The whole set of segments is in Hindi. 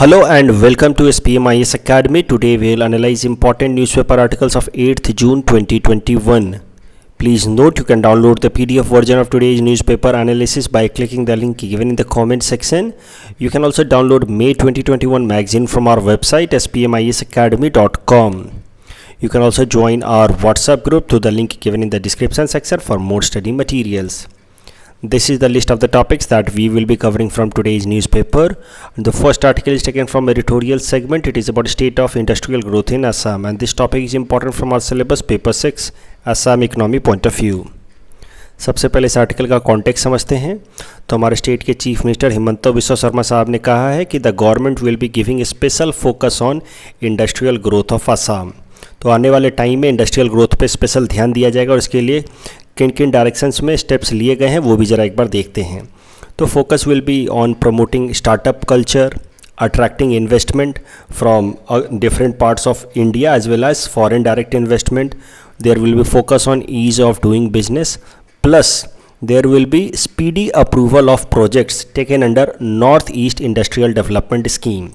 Hello and welcome to SPMIS Academy. Today we will analyze important newspaper articles of 8th June 2021. Please note you can download the PDF version of today's newspaper analysis by clicking the link given in the comment section. You can also download May 2021 magazine from our website spmisacademy.com. You can also join our WhatsApp group through the link given in the description section for more study materials. This is the list of the topics that we will be covering from today's newspaper. The first article is taken from editorial segment. It is about state of industrial growth in Assam, and this topic is important from our syllabus paper 6 Assam economy point of view. सबसे पहले इस आर्टिकल का कॉन्टेक्स्ट समझते हैं। तो हमारे स्टेट के चीफ मिनिस्टर हिमंत बिस्वा शर्मा साहब ने कहा है कि the government will be giving special focus on industrial growth of Assam. तो आने वाले टाइम में इंडस्ट्रियल ग्रोथ पे स्पेशल ध्यान दिया जाएगा और इसके लिए किन किन डायरेक्शंस में स्टेप्स लिए गए हैं वो भी ज़रा एक बार देखते हैं। तो focus will be on promoting startup culture, attracting investment from different parts of India as well as foreign direct investment. There will be focus on ease of doing business, plus there will be speedy approval of projects taken under North East Industrial Development Scheme.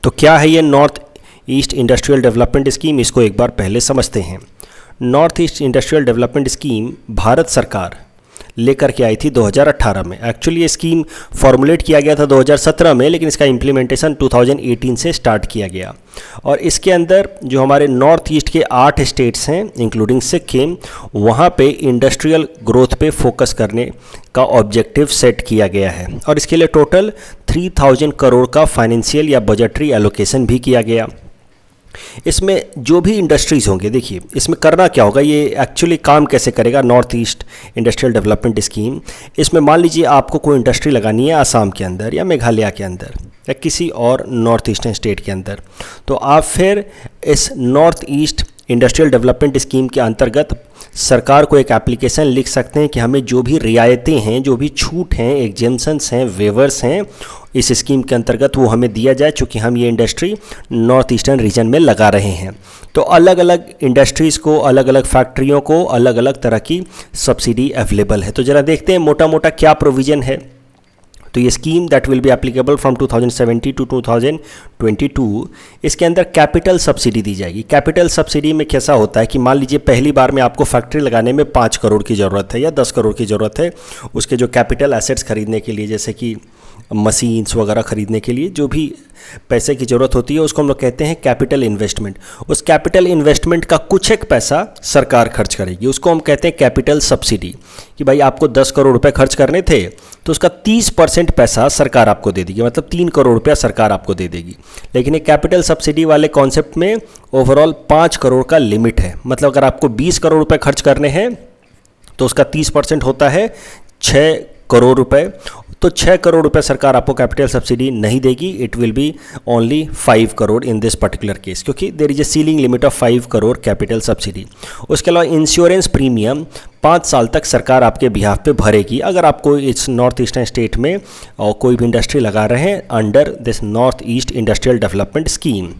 तो क्या है ये north east industrial development scheme, इसको एक बार पहले समझते हैं। North east industrial development scheme Bharat सरकार लेकर के आई थी 2018 में। एक्चुअली ये स्कीम फॉर्मुलेट किया गया था 2017 में, लेकिन इसका इम्प्लीमेंटेशन 2018 से स्टार्ट किया गया। और इसके अंदर जो हमारे नॉर्थ ईस्ट के 8 स्टेट्स हैं इंक्लूडिंग सिक्किम, वहाँ पे इंडस्ट्रियल ग्रोथ पे फोकस करने का ऑब्जेक्टिव सेट किया गया है और इसके लिए टोटल 3000 करोड़ का फाइनेंशियल या बजटरी एलोकेशन भी किया गया। इसमें जो भी इंडस्ट्रीज़ होंगे, देखिए इसमें करना क्या होगा, ये एक्चुअली काम कैसे करेगा north east industrial development scheme. इसमें मान लीजिए आपको कोई इंडस्ट्री लगानी है आसाम के अंदर या मेघालय के अंदर या किसी और नॉर्थ ईस्टर्न स्टेट के अंदर, तो आप फिर इस north east industrial development scheme के अंतर्गत सरकार को एक एप्लीकेशन लिख सकते हैं कि हमें जो भी रियायतें हैं, जो भी छूट हैं, एग्जेम्पशंस हैं, वेवर्स हैं इस स्कीम के अंतर्गत वो हमें दिया जाए, चूँकि हम ये इंडस्ट्री नॉर्थ ईस्टर्न रीजन में लगा रहे हैं। तो अलग अलग इंडस्ट्रीज़ को, अलग अलग फैक्ट्रियों को अलग अलग तरह की सब्सिडी अवेलेबल है। तो ज़रा देखते हैं मोटा मोटा क्या प्रोविज़न है। तो ये scheme that will be applicable from 2017 to 2022, इसके अंदर कैपिटल सब्सिडी दी जाएगी। कैपिटल सब्सिडी में कैसा होता है कि मान लीजिए पहली बार में आपको फैक्ट्री लगाने में 5 करोड़ की ज़रूरत है या 10 करोड़ की ज़रूरत है, उसके जो कैपिटल एसेट्स खरीदने के लिए, जैसे कि मशीन्स वगैरह खरीदने के लिए जो भी पैसे की ज़रूरत होती है, उसको हम लोग कहते हैं कैपिटल इन्वेस्टमेंट। उस कैपिटल इन्वेस्टमेंट का कुछ एक पैसा सरकार खर्च करेगी, उसको हम कहते हैं कैपिटल सब्सिडी। कि भाई आपको 10 करोड़ रुपए खर्च करने थे तो उसका 30% पैसा सरकार आपको दे देगी, मतलब 3 करोड़ रुपया सरकार आपको दे देगी। लेकिन एक कैपिटल सब्सिडी वाले कॉन्सेप्ट में ओवरऑल 5 करोड़ का लिमिट है, मतलब अगर आपको 20 करोड़ रुपए खर्च करने हैं तो उसका 30% होता है 6 करोड़ रुपए। तो 6 करोड़ रुपए सरकार आपको कैपिटल सब्सिडी नहीं देगी, it will be only 5 crore in this particular case, क्योंकि there is a ceiling limit of 5 crore capital subsidy. उसके अलावा इंश्योरेंस प्रीमियम 5 साल तक सरकार आपके बिहाफ पे भरेगी अगर आप कोई इस नॉर्थ ईस्टर्न स्टेट में और कोई भी इंडस्ट्री लगा रहे हैं under this north east industrial development scheme.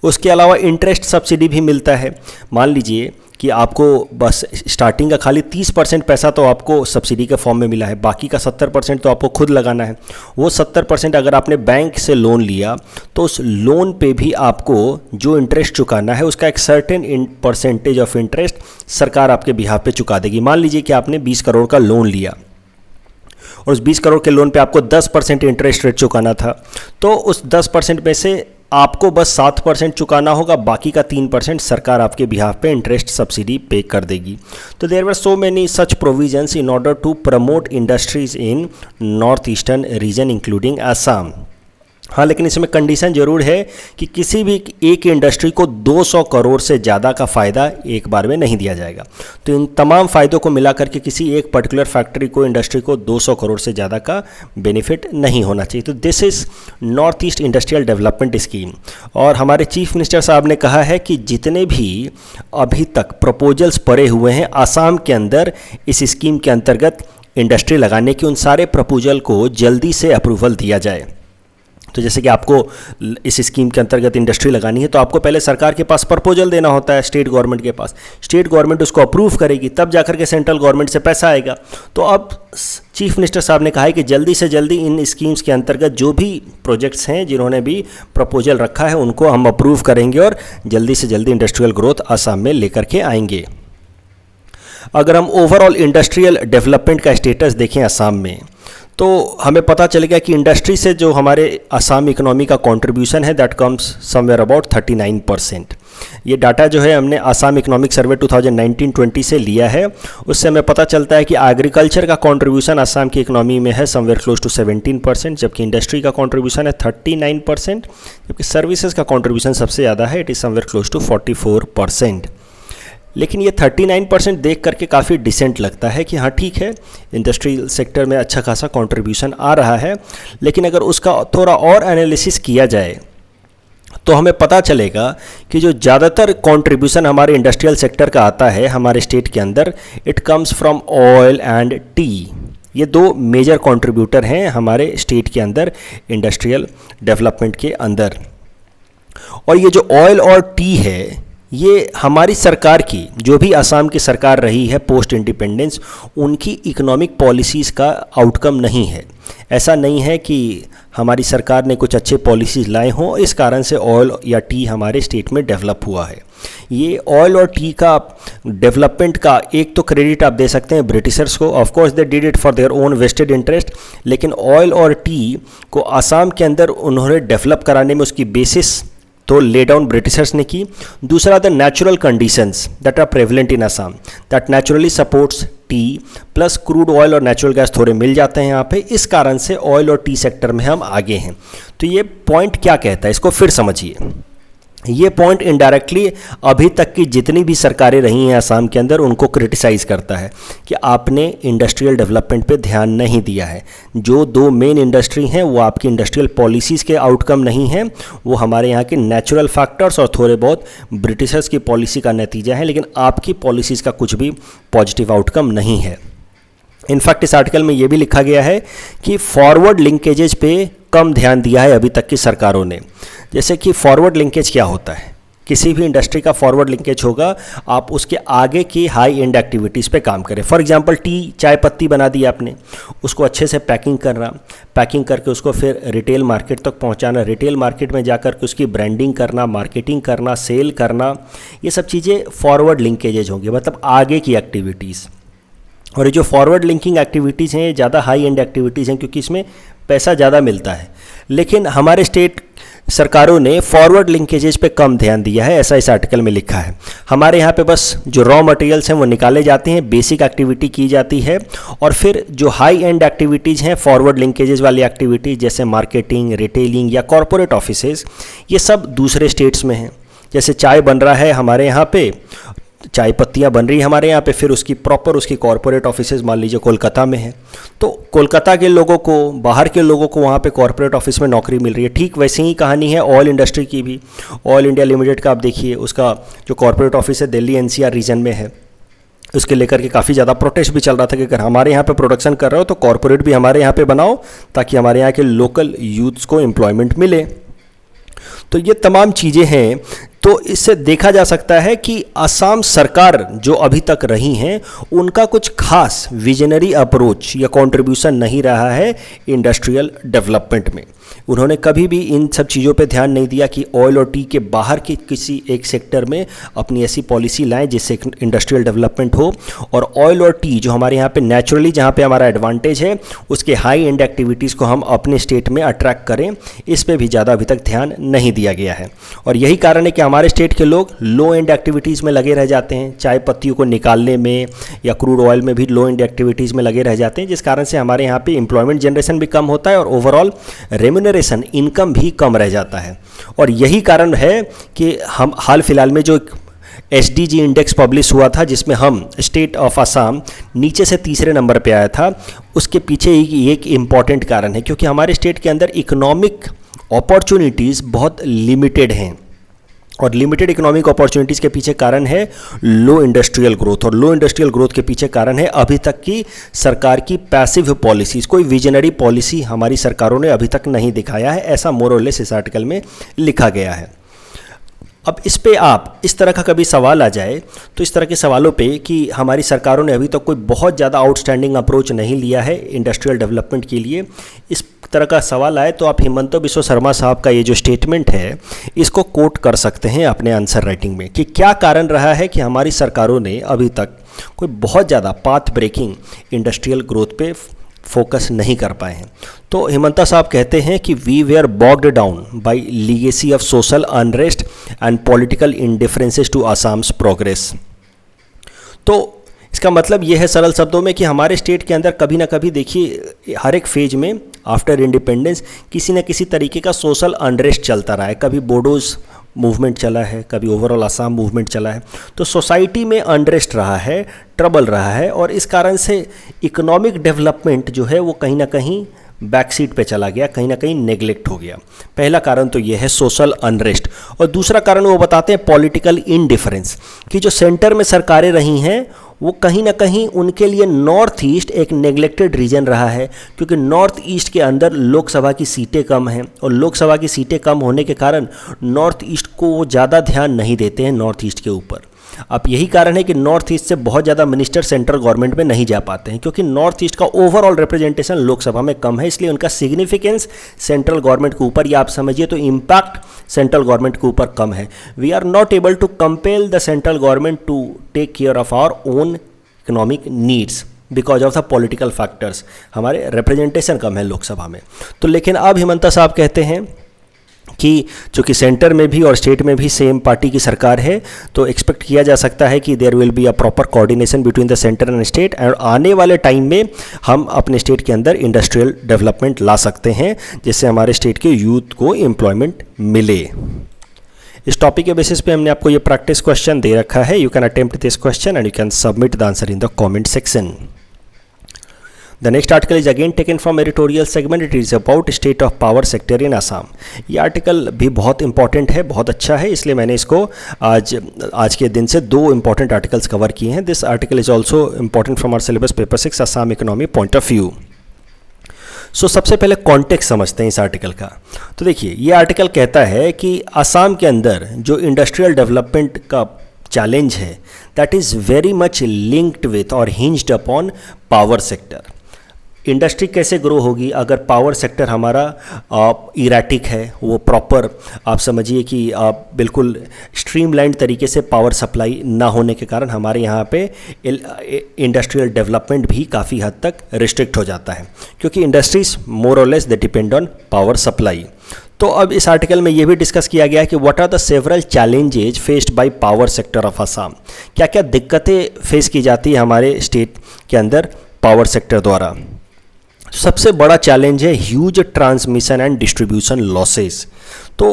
उसके अलावा इंटरेस्ट सब्सिडी भी मिलता है। मान लीजिए कि आपको बस स्टार्टिंग का खाली 30% पैसा तो आपको सब्सिडी के फॉर्म में मिला है, बाकी का 70% तो आपको खुद लगाना है। वो 70% अगर आपने बैंक से लोन लिया तो उस लोन पे भी आपको जो इंटरेस्ट चुकाना है उसका एक सर्टेन परसेंटेज ऑफ इंटरेस्ट सरकार आपके बिहाफ पे चुका देगी। मान लीजिए कि आपने 20 करोड़ का लोन लिया और उस 20 करोड़ के लोन पे आपको 10% इंटरेस्ट रेट चुकाना था, तो उस 10% में से आपको बस 7% चुकाना होगा, बाकी का 3% सरकार आपके बिहाफ पे इंटरेस्ट सब्सिडी पे कर देगी। तो there were so many such provisions in order to promote industries in north eastern region including Assam. हाँ, लेकिन इसमें कंडीशन जरूर है कि किसी भी एक इंडस्ट्री को 200 करोड़ से ज़्यादा का फ़ायदा एक बार में नहीं दिया जाएगा। तो इन तमाम फ़ायदों को मिलाकर के किसी एक पर्टिकुलर फैक्ट्री को, इंडस्ट्री को 200 करोड़ से ज़्यादा का बेनिफिट नहीं होना चाहिए। तो this is north east industrial development scheme. और हमारे चीफ मिनिस्टर साहब ने कहा है कि जितने भी अभी तक प्रपोजल्स पड़े हुए हैं आसाम के अंदर इस स्कीम के अंतर्गत इंडस्ट्री लगाने की, उन सारे प्रपोजल को जल्दी से अप्रूवल दिया जाए। तो जैसे कि आपको इस स्कीम के अंतर्गत इंडस्ट्री लगानी है तो आपको पहले सरकार के पास प्रपोजल देना होता है, स्टेट गवर्नमेंट के पास। स्टेट गवर्नमेंट उसको अप्रूव करेगी, तब जाकर के सेंट्रल गवर्नमेंट से पैसा आएगा। तो अब चीफ मिनिस्टर साहब ने कहा है कि जल्दी से जल्दी इन स्कीम्स के अंतर्गत जो भी प्रोजेक्ट्स हैं जिन्होंने भी प्रपोजल रखा है उनको हम अप्रूव करेंगे और जल्दी से जल्दी इंडस्ट्रियल ग्रोथ असम में लेकर के आएंगे। अगर हम ओवरऑल इंडस्ट्रियल डेवलपमेंट का स्टेटस देखें असम में, तो हमें पता चलेगा कि इंडस्ट्री से जो हमारे असम इकोनॉमी का कंट्रीब्यूशन है दैट कम्स समवेयर अबाउट 39%। ये डाटा जो है हमने असम इकोनॉमिक सर्वे 2019-20 से लिया है। उससे हमें पता चलता है कि एग्रीकल्चर का कंट्रीब्यूशन असम की इकोनॉमी में है समवेयर क्लोज टू 17%, जबकि इंडस्ट्री का कंट्रीब्यूशन है 39%, जबकि सर्विसेज का कंट्रीब्यूशन सबसे ज़्यादा है, it is somewhere close to 44%। लेकिन ये 39% देख करके काफ़ी डिसेंट लगता है कि हाँ ठीक है, इंडस्ट्रियल सेक्टर में अच्छा खासा कंट्रीब्यूशन आ रहा है। लेकिन अगर उसका थोड़ा और एनालिसिस किया जाए तो हमें पता चलेगा कि जो ज़्यादातर कंट्रीब्यूशन हमारे इंडस्ट्रियल सेक्टर का आता है हमारे स्टेट के अंदर, it comes from oil and T. ये दो मेजर कंट्रीब्यूटर हैं हमारे स्टेट के अंदर इंडस्ट्रियल डेवलपमेंट के अंदर। और ये जो ऑयल और टी है ये हमारी सरकार की, जो भी असम की सरकार रही है पोस्ट इंडिपेंडेंस, उनकी इकोनॉमिक पॉलिसीज़ का आउटकम नहीं है। ऐसा नहीं है कि हमारी सरकार ने कुछ अच्छे पॉलिसीज़ लाए हों इस कारण से ऑयल या टी हमारे स्टेट में डेवलप हुआ है। ये ऑयल और टी का डेवलपमेंट का एक तो क्रेडिट आप दे सकते हैं ब्रिटिशर्स को, of course they did it for their own vested interest, लेकिन ऑयल और टी को असम के अंदर उन्होंने डेवलप कराने में उसकी बेसिस तो ले डाउन ब्रिटिशर्स ने की। दूसरा, the natural conditions that are prevalent in Assam that naturally supports tea, plus crude oil और नेचुरल गैस थोड़े मिल जाते हैं यहाँ पे, इस कारण से ऑयल और टी सेक्टर में हम आगे हैं। तो ये पॉइंट क्या कहता है, इसको फिर समझिए। ये पॉइंट इनडायरेक्टली अभी तक की जितनी भी सरकारें रही हैं असम के अंदर उनको क्रिटिसाइज़ करता है कि आपने इंडस्ट्रियल डेवलपमेंट पे ध्यान नहीं दिया है। जो दो मेन इंडस्ट्री हैं वो आपकी इंडस्ट्रियल पॉलिसीज़ के आउटकम नहीं हैं, वो हमारे यहाँ के नेचुरल फैक्टर्स और थोड़े बहुत ब्रिटिशर्स की पॉलिसी का नतीजा है, लेकिन आपकी पॉलिसीज़ का कुछ भी पॉजिटिव आउटकम नहीं है। इनफैक्ट इस आर्टिकल में ये भी लिखा गया है कि फॉरवर्ड लिंकेजेज पे कम ध्यान दिया है अभी तक की सरकारों ने। जैसे कि फॉरवर्ड लिंकेज क्या होता है, किसी भी इंडस्ट्री का फॉरवर्ड लिंकेज होगा, आप उसके आगे की हाई एंड एक्टिविटीज़ पे काम करें। फॉर एग्जांपल टी, चाय पत्ती बना दी आपने, उसको अच्छे से पैकिंग करना, पैकिंग करके उसको फिर रिटेल मार्केट तक पहुंचाना, रिटेल मार्केट में जाकर के उसकी ब्रांडिंग करना, मार्केटिंग करना, सेल करना, ये सब चीज़ें फॉरवर्ड लिंकेजेज होंगी, मतलब आगे की एक्टिविटीज़। और ये जो फॉरवर्ड लिंकिंग एक्टिविटीज़ हैं ये ज़्यादा हाई एंड एक्टिविटीज़ हैं क्योंकि इसमें पैसा ज़्यादा मिलता है। लेकिन हमारे स्टेट सरकारों ने फॉरवर्ड लिंकेजेज पे कम ध्यान दिया है, ऐसा इस आर्टिकल में लिखा है। हमारे यहाँ पे बस जो रॉ मटेरियल्स हैं वो निकाले जाते हैं, बेसिक एक्टिविटी की जाती है, और फिर जो हाई एंड एक्टिविटीज़ हैं फॉरवर्ड लिंकेजेज वाली एक्टिविटीज़ जैसे मार्केटिंग, रिटेलिंग या कॉरपोरेट ऑफिसेज, ये सब दूसरे स्टेट्स में हैं। जैसे चाय बन रहा है हमारे यहाँ पे, चाय पत्तियाँ बन रही है हमारे यहाँ पे, फिर उसकी प्रॉपर उसकी कॉरपोरेट ऑफिसेज मान लीजिए कोलकाता में है, तो कोलकाता के लोगों को, बाहर के लोगों को वहाँ पे कॉरपोरेट ऑफिस में नौकरी मिल रही है। ठीक वैसे ही कहानी है ऑयल इंडस्ट्री की भी। ऑयल इंडिया लिमिटेड का आप देखिए, उसका जो कॉरपोरेट ऑफिस है दिल्ली एनसीआर रीजन में है, उसके लेकर के काफ़ी ज़्यादा प्रोटेस्ट भी चल रहा था कि अगर हमारे यहाँ पे प्रोडक्शन कर रहे हो तो कॉरपोरेट भी हमारे यहाँ पे बनाओ ताकि हमारे यहाँ के लोकल यूथ्स को एम्प्लॉयमेंट मिले। तो ये तमाम चीज़ें हैं। तो इससे देखा जा सकता है कि असम सरकार जो अभी तक रही हैं उनका कुछ खास विजनरी अप्रोच या कंट्रीब्यूशन नहीं रहा है इंडस्ट्रियल डेवलपमेंट में। उन्होंने कभी भी इन सब चीज़ों पे ध्यान नहीं दिया कि ऑयल और टी के बाहर के किसी एक सेक्टर में अपनी ऐसी पॉलिसी लाएं जिससे इंडस्ट्रियल डेवलपमेंट हो, और ऑयल और टी जो हमारे यहाँ पे नेचुरली जहाँ पे हमारा एडवांटेज है उसके हाई एंड एक्टिविटीज़ को हम अपने स्टेट में अट्रैक्ट करें, इस पर भी ज़्यादा अभी तक ध्यान नहीं दिया गया है। और यही कारण है कि हमारे स्टेट के लोग लो एंड एक्टिविटीज़ में लगे रह जाते हैं, चाय पत्तियों को निकालने में या क्रूड ऑयल में भी लो एंड एक्टिविटीज़ में लगे रह जाते हैं, जिस कारण से हमारे यहाँ पे एम्प्लॉयमेंट जनरेशन भी कम होता है और ओवरऑल रेम्यूनरेशन इनकम भी कम रह जाता है। और यही कारण है कि हम हाल फिलहाल में जो SDG इंडेक्स पब्लिश हुआ था जिसमें हम स्टेट ऑफ असम नीचे से तीसरे नंबर पे आया था, उसके पीछे एक इम्पॉर्टेंट कारण है क्योंकि हमारे स्टेट के अंदर इकोनॉमिक अपॉर्चुनिटीज़ बहुत लिमिटेड हैं और लिमिटेड इकोनॉमिक अपॉर्चुनिटीज़ के पीछे कारण है लो इंडस्ट्रियल ग्रोथ, और लो इंडस्ट्रियल ग्रोथ के पीछे कारण है अभी तक की सरकार की पैसिव पॉलिसीज़। कोई विजनरी पॉलिसी हमारी सरकारों ने अभी तक नहीं दिखाया है, ऐसा मोर और लेस इस आर्टिकल में लिखा गया है। अब इस पे आप इस तरह का कभी सवाल आ जाए तो इस तरह के सवालों पे कि हमारी सरकारों ने अभी तक कोई बहुत ज़्यादा आउटस्टैंडिंग अप्रोच नहीं लिया है इंडस्ट्रियल डेवलपमेंट के लिए, इस तरह का सवाल आए तो आप हिमंता बिस्वा शर्मा साहब का ये जो स्टेटमेंट है इसको कोट कर सकते हैं अपने आंसर राइटिंग में कि क्या कारण रहा है कि हमारी सरकारों ने अभी तक कोई बहुत ज़्यादा पाथ ब्रेकिंग इंडस्ट्रियल ग्रोथ पे फोकस नहीं कर पाए हैं। तो हिमंता साहब कहते हैं कि we were bogged down by legacy of social unrest and political indifferences to Assam's progress. तो इसका मतलब ये है सरल शब्दों में कि हमारे स्टेट के अंदर कभी ना कभी देखिए हर एक फेज में आफ्टर इंडिपेंडेंस किसी न किसी तरीके का सोशल अनरेस्ट चलता रहा है। कभी बोडोज मूवमेंट चला है, कभी ओवरऑल आसाम मूवमेंट चला है, तो सोसाइटी में अनरेस्ट रहा है, ट्रबल रहा है, और इस कारण से इकोनॉमिक डेवलपमेंट जो है वो कहीं ना कहीं बैक सीट पे चला गया, कहीं ना कहीं नेग्लेक्ट हो गया। पहला कारण तो ये है सोशल अनरेस्ट, और दूसरा कारण वो बताते हैं पॉलिटिकल इनडिफरेंस, कि जो सेंटर में सरकारें रही हैं वो कहीं ना कहीं उनके लिए नॉर्थ ईस्ट एक नेग्लेक्टेड रीजन रहा है, क्योंकि नॉर्थ ईस्ट के अंदर लोकसभा की सीटें कम हैं, और लोकसभा की सीटें कम होने के कारण नॉर्थ ईस्ट को वो ज़्यादा ध्यान नहीं देते हैं नॉर्थ ईस्ट के ऊपर। अब यही कारण है कि नॉर्थ ईस्ट से बहुत ज़्यादा मिनिस्टर सेंट्रल गवर्नमेंट में नहीं जा पाते हैं, क्योंकि नॉर्थ ईस्ट का ओवरऑल रिप्रेजेंटेशन लोकसभा में कम है, इसलिए उनका सिग्निफिकेंस सेंट्रल गवर्नमेंट के ऊपर, या आप समझिए तो इम्पैक्ट सेंट्रल गवर्नमेंट के ऊपर कम है। We are not able to compel the central government to take care of our own economic needs because of the political factors. हमारे रिप्रेजेंटेशन कम है लोकसभा में। तो लेकिन अब हिमंता साहब कहते हैं कि चूँकि सेंटर में भी और स्टेट में भी सेम पार्टी की सरकार है, तो एक्सपेक्ट किया जा सकता है कि there will be a proper coordination between the centre and state, और आने वाले टाइम में हम अपने स्टेट के अंदर इंडस्ट्रियल डेवलपमेंट ला सकते हैं, जिससे हमारे स्टेट के यूथ को एम्प्लॉयमेंट मिले। इस टॉपिक के बेसिस पे हमने आपको ये प्रैक्टिस क्वेश्चन दे रखा है। You can attempt this question and you can submit the answer in the comment section. The next article is again taken from editorial segment. It is about state of power sector in Assam. ये आर्टिकल भी बहुत इंपॉर्टेंट है, बहुत अच्छा है, इसलिए मैंने इसको आज के दिन से 2 इंपॉर्टेंट आर्टिकल्स कवर किए हैं। This article is also important from our syllabus paper 6 Assam economy point of view. So सबसे पहले कॉन्टेक्स्ट समझते हैं इस आर्टिकल का। तो देखिए ये आर्टिकल कहता है कि असम के अंदर जो इंडस्ट्रियल डेवलपमेंट का चैलेंज है that is very much linked with और hinged upon power sector. Industry कैसे ग्रो होगी अगर पावर सेक्टर हमारा इरेटिक है, वो प्रॉपर आप समझिए कि बिल्कुल स्ट्रीमलाइंड तरीके से पावर सप्लाई ना होने के कारण हमारे यहाँ पे इंडस्ट्रियल डेवलपमेंट भी काफ़ी हद तक रिस्ट्रिक्ट हो जाता है, क्योंकि इंडस्ट्रीज मोर और less they depend on power supply. तो अब इस आर्टिकल में ये भी डिस्कस किया गया है कि what are the several challenges faced by power sector of Assam. क्या क्या दिक्कतें फेस की जाती है हमारे स्टेट के अंदर पावर सेक्टर द्वारा। सबसे बड़ा चैलेंज है huge transmission and distribution losses. तो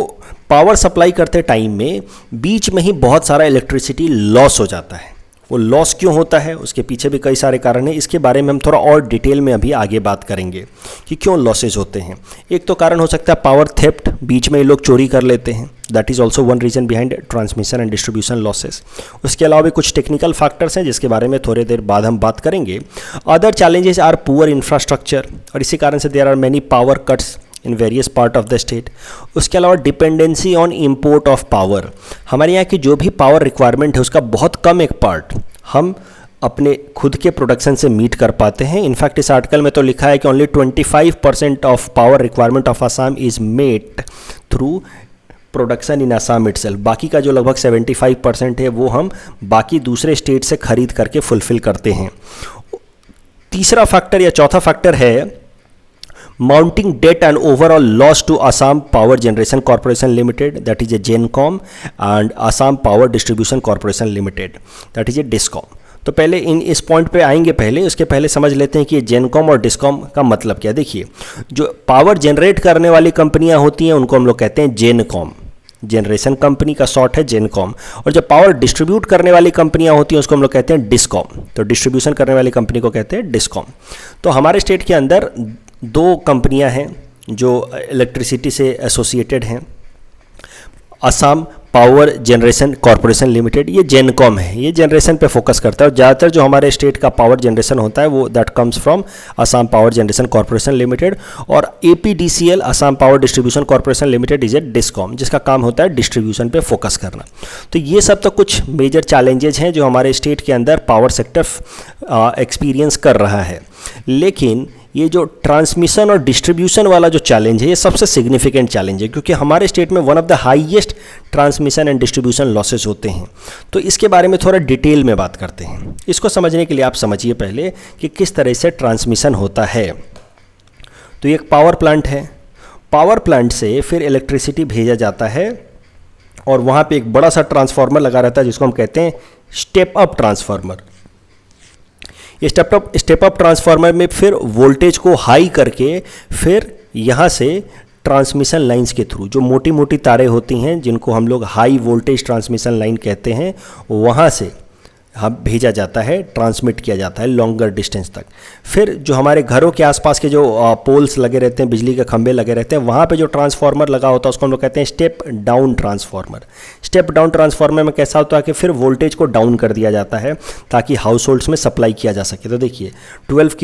पावर सप्लाई करते टाइम में बीच में ही बहुत सारा इलेक्ट्रिसिटी लॉस हो जाता है। वो लॉस क्यों होता है उसके पीछे भी कई सारे कारण हैं, इसके बारे में हम थोड़ा और डिटेल में अभी आगे बात करेंगे कि क्यों लॉसेज होते हैं। एक तो कारण हो सकता है पावर थेफ्ट, बीच में ये लोग चोरी कर लेते हैं, that is also one reason behind transmission and distribution losses. उसके अलावा भी कुछ टेक्निकल फैक्टर्स हैं जिसके बारे में थोड़ी देर बाद हम बात करेंगे। Other challenges are poor infrastructure, और इसी कारण से there are many power cuts in various part of the state. उसके अलावा dependency on import of power, हमारे यहाँ की जो भी पावर रिक्वायरमेंट है उसका बहुत कम एक पार्ट हम अपने खुद के प्रोडक्शन से मीट कर पाते हैं। इनफैक्ट इस आर्टिकल में तो लिखा है कि only 25% of power requirement of Assam is met through production in Assam itself. बाकी का जो लगभग 75% है वो हम बाकी दूसरे स्टेट से खरीद करके फुलफिल करते हैं। तीसरा फैक्टर या चौथा फैक्टर है mounting debt and overall loss to Assam Power Generation Corporation Limited, that is a GENCOM, and Assam Power Distribution Corporation Limited, that is a DISCOM। तो पहले इस पॉइंट पे आएंगे, पहले उसके पहले समझ लेते हैं कि ये जेनकॉम और डिस्कॉम का मतलब क्या। देखिए जो पावर जनरेट करने वाली कंपनियां होती हैं उनको हम लोग कहते हैं जेनकॉम, जनरेशन कंपनी का शॉर्ट है जेनकॉम, और जब पावर डिस्ट्रीब्यूट करने वाली कंपनियां होती हैं उसको हम लोग कहते हैं डिस्कॉम। तो डिस्ट्रीब्यूशन करने वाली कंपनी को कहते हैं डिस्कॉम। तो हमारे स्टेट के अंदर 2 कंपनियां हैं जो इलेक्ट्रिसिटी से एसोसिएटेड हैं, Assam power generation corporation limited, ये जेनकॉम है, ये जनरेशन पे फोकस करता है और ज़्यादातर जो हमारे स्टेट का पावर जनरेशन होता है वो that comes from Assam power generation corporation limited, और APDCL Assam power distribution corporation limited is a discom, जिसका काम होता है डिस्ट्रीब्यूशन पे फोकस करना। तो ये सब तो कुछ मेजर चैलेंजेज हैं जो हमारे स्टेट के अंदर पावर सेक्टर एक्सपीरियंस कर रहा है। लेकिन ये जो ट्रांसमिशन और डिस्ट्रीब्यूशन वाला जो चैलेंज है ये सबसे सिग्निफिकेंट चैलेंज है, क्योंकि हमारे स्टेट में one of the highest transmission and distribution losses होते हैं। तो इसके बारे में थोड़ा डिटेल में बात करते हैं। इसको समझने के लिए आप समझिए पहले कि किस तरह से ट्रांसमिशन होता है। तो ये एक पावर प्लांट है, पावर प्लांट से फिर इलेक्ट्रिसिटी भेजा जाता है और वहाँ पे एक बड़ा सा ट्रांसफार्मर लगा रहता है जिसको हम कहते हैं स्टेप अप ट्रांसफार्मर। ये स्टेप अप ट्रांसफार्मर में फिर वोल्टेज को हाई करके फिर यहाँ से ट्रांसमिशन लाइंस के थ्रू, जो मोटी मोटी तारें होती हैं जिनको हम लोग हाई वोल्टेज ट्रांसमिशन लाइन कहते हैं, वहाँ से हम भेजा जाता है, ट्रांसमिट किया जाता है लॉन्गर डिस्टेंस तक। फिर जो हमारे घरों के आसपास के जो पोल्स लगे रहते हैं, बिजली के खंभे लगे रहते हैं, वहाँ पे जो ट्रांसफार्मर लगा होता है उसको हम लोग कहते हैं step down transformer. Step down transformer में कैसा होता है कि फिर वोल्टेज को डाउन कर दिया जाता है ताकि हाउस होल्ड्स में सप्लाई किया जा सके। तो देखिए 12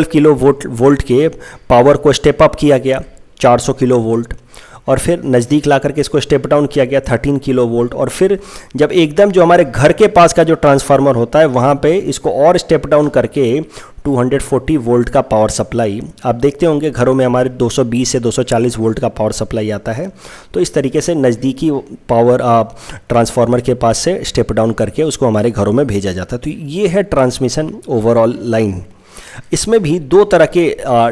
किलो वोल्ट के पावर को स्टेप अप किया गया 400 किलो वोल्ट, और फिर नज़दीक ला करके इसको स्टेप डाउन किया गया 13 किलो वोल्ट, और फिर जब एकदम जो हमारे घर के पास का जो ट्रांसफार्मर होता है वहाँ पे इसको और स्टेप डाउन करके 240 वोल्ट का पावर सप्लाई, आप देखते होंगे घरों में हमारे 220 से 240 वोल्ट का पावर सप्लाई आता है। तो इस तरीके से नज़दीकी पावर ट्रांसफार्मर के पास से स्टेप डाउन करके उसको हमारे घरों में भेजा जाता है। तो ये है ट्रांसमिशन ओवरऑल लाइन। इसमें भी दो तरह के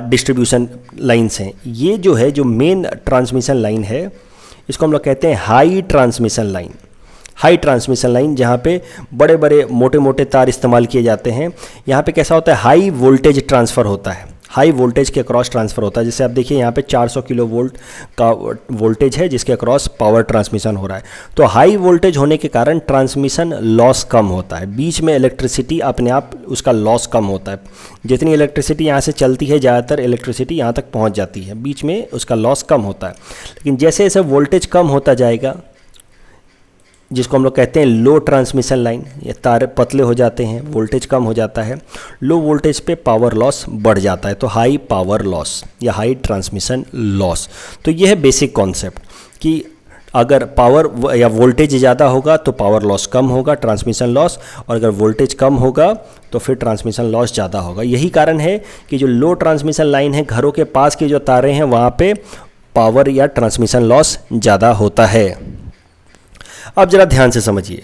डिस्ट्रीब्यूशन लाइंस हैं। ये जो है जो मेन ट्रांसमिशन लाइन है इसको हम लोग कहते हैं high transmission line. High transmission line जहाँ पे बड़े बड़े मोटे मोटे तार इस्तेमाल किए जाते हैं। यहाँ पे कैसा होता है, हाई वोल्टेज ट्रांसफ़र होता है, हाई वोल्टेज के अक्रॉस ट्रांसफ़र होता है। जैसे आप देखिए यहाँ पे 400 किलो वोल्ट का वोल्टेज है जिसके अक्रॉस पावर ट्रांसमिशन हो रहा है। तो हाई वोल्टेज होने के कारण ट्रांसमिशन लॉस कम होता है, बीच में इलेक्ट्रिसिटी अपने आप उसका लॉस कम होता है। जितनी इलेक्ट्रिसिटी यहाँ से चलती है ज़्यादातर इलेक्ट्रिसिटी यहाँ तक पहुँच जाती है, बीच में उसका लॉस कम होता है। लेकिन जैसे जैसे वोल्टेज कम होता जाएगा, जिसको हम लोग कहते हैं लो ट्रांसमिशन लाइन, ये तार पतले हो जाते हैं, वोल्टेज कम हो जाता है, लो वोल्टेज पे पावर लॉस बढ़ जाता है। तो हाई पावर लॉस या हाई ट्रांसमिशन लॉस। तो ये है बेसिक कॉन्सेप्ट कि अगर पावर या वोल्टेज ज़्यादा होगा तो पावर लॉस कम होगा, ट्रांसमिशन लॉस, और अगर वोल्टेज कम होगा तो फिर ट्रांसमिशन लॉस ज़्यादा होगा। यही कारण है कि जो लो ट्रांसमिशन लाइन है, घरों के पास की जो तारें हैं वहाँ पे पावर या ट्रांसमिशन लॉस ज़्यादा होता है। अब जरा ध्यान से समझिए,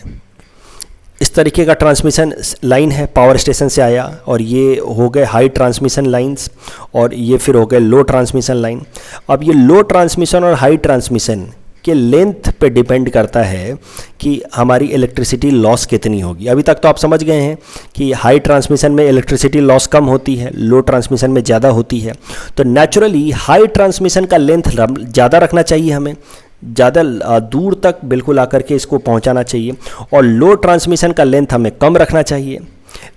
इस तरीके का ट्रांसमिशन लाइन है, पावर स्टेशन से आया, और ये हो गए हाई ट्रांसमिशन लाइंस, और ये फिर हो गए लो ट्रांसमिशन लाइन। अब ये लो ट्रांसमिशन और हाई ट्रांसमिशन के लेंथ पे डिपेंड करता है कि हमारी इलेक्ट्रिसिटी लॉस कितनी होगी। अभी तक तो आप समझ गए हैं कि हाई ट्रांसमिशन में इलेक्ट्रिसिटी लॉस कम होती है, लो ट्रांसमिशन में ज़्यादा होती है। तो नेचुरली हाई ट्रांसमिशन का लेंथ ज़्यादा रखना चाहिए, हमें ज़्यादा दूर तक बिल्कुल आकर के इसको पहुंचाना चाहिए, और लो ट्रांसमिशन का लेंथ हमें कम रखना चाहिए।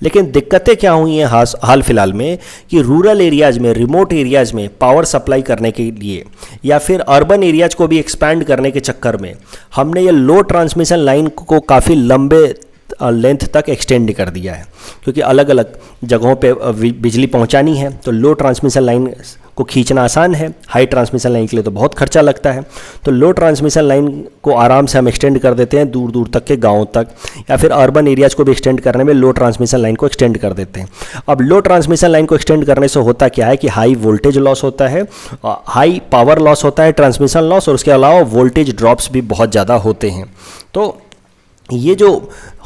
लेकिन दिक्कतें क्या हुई हैं हाल फिलहाल में कि रूरल एरियाज़ में, रिमोट एरियाज़ में पावर सप्लाई करने के लिए या फिर अर्बन एरियाज़ को भी एक्सपैंड करने के चक्कर में हमने ये लो ट्रांसमिशन लाइन को काफ़ी लंबे लेंथ तक एक्सटेंड कर दिया है, क्योंकि अलग अलग जगहों पे बिजली पहुंचानी है। तो लो ट्रांसमिशन लाइन को खींचना आसान है, हाई ट्रांसमिशन लाइन के लिए तो बहुत खर्चा लगता है। तो लो ट्रांसमिशन लाइन को आराम से हम एक्सटेंड कर देते हैं दूर दूर तक के गाँव तक, या फिर अर्बन एरियाज़ को भी एक्सटेंड करने में लो ट्रांसमिशन लाइन को एक्सटेंड कर देते हैं। अब लो ट्रांसमिशन लाइन को एक्सटेंड करने से होता क्या है कि हाई वोल्टेज लॉस होता है, हाई पावर लॉस होता है, ट्रांसमिशन लॉस, और उसके अलावा वोल्टेज ड्रॉप्स भी बहुत ज़्यादा होते हैं। तो ये जो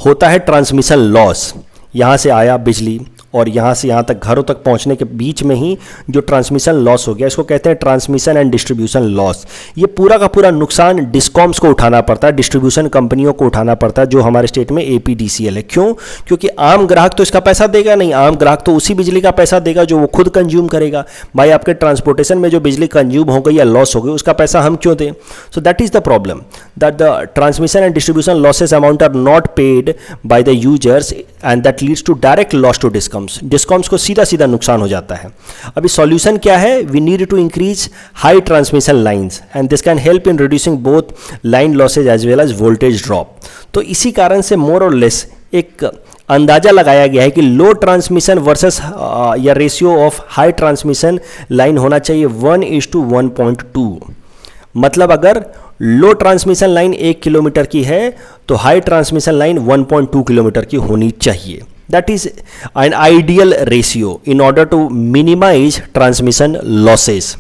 होता है ट्रांसमिशन लॉस, यहाँ से आया बिजली और यहाँ से यहाँ तक घरों तक पहुँचने के बीच में ही जो ट्रांसमिशन लॉस हो गया, इसको कहते हैं ट्रांसमिशन एंड डिस्ट्रीब्यूशन लॉस। ये पूरा का पूरा नुकसान डिस्कॉम्स को उठाना पड़ता है, डिस्ट्रीब्यूशन कंपनियों को उठाना पड़ता है, जो हमारे स्टेट में APDCL है। क्यों? क्योंकि आम ग्राहक तो इसका पैसा देगा नहीं, आम ग्राहक तो उसी बिजली का पैसा देगा जो वो खुद कंज्यूम करेगा। भाई आपके ट्रांसपोर्टेशन में जो बिजली कंज्यूम हो गई या लॉस हो गई, उसका पैसा हम क्यों दें? So that is the problem, that the transmission and distribution losses amount are not paid by the users and that leads to direct loss to discom. Discoms को सीधा सीधा नुकसान हो जाता है। अभी सॉल्यूशन क्या है? We need to increase high transmission lines and this can help in reducing both line losses as well as voltage drop. तो इसी कारण से मोर और लेस एक अंदाजा लगाया गया है कि लो ट्रांसमिशन वर्सेस या ratio of high transmission line होना चाहिए 1:1.2। मतलब अगर लो ट्रांसमिशन लाइन 1 किलोमीटर की है तो हाई ट्रांसमिशन लाइन 1.2 किलोमीटर की होनी चाहिए। That is an ideal ratio in order to minimise transmission losses.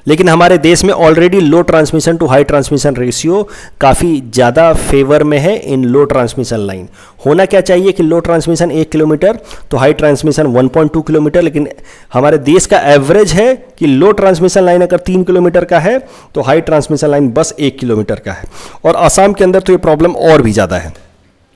लेकिन हमारे देश में already low transmission to high transmission ratio काफ़ी ज़्यादा फेवर में है इन लो ट्रांसमिशन लाइन। होना क्या चाहिए कि लो ट्रांसमिशन 1 किलोमीटर तो हाई ट्रांसमिशन 1.2 किलोमीटर, लेकिन हमारे देश का एवरेज है कि लो ट्रांसमिशन लाइन अगर 3 किलोमीटर का है तो हाई ट्रांसमिशन लाइन बस 1 किलोमीटर का है। और असम के अंदर तो ये प्रॉब्लम और भी ज़्यादा है।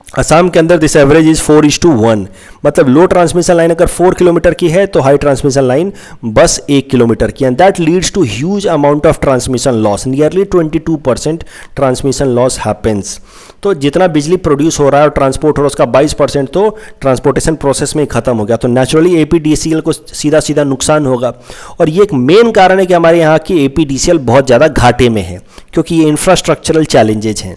असम के अंदर दिस एवरेज इज 4:1, मतलब लो ट्रांसमिशन लाइन अगर 4 किलोमीटर की है तो हाई ट्रांसमिशन लाइन बस 1 किलोमीटर की, and that leads to huge amount of transmission loss. Nearly 22% transmission loss happens. तो जितना बिजली प्रोड्यूस हो रहा है और ट्रांसपोर्ट हो रहा है उसका 22% तो ट्रांसपोर्टेशन प्रोसेस में ही खत्म हो गया। तो नेचुरली एपीडीसीएल को सीधा सीधा नुकसान होगा। और ये एक मेन कारण है कि हमारे यहाँ की एपीडीसीएल बहुत ज़्यादा घाटे में है, क्योंकि ये इंफ्रास्ट्रक्चरल चैलेंजेज हैं।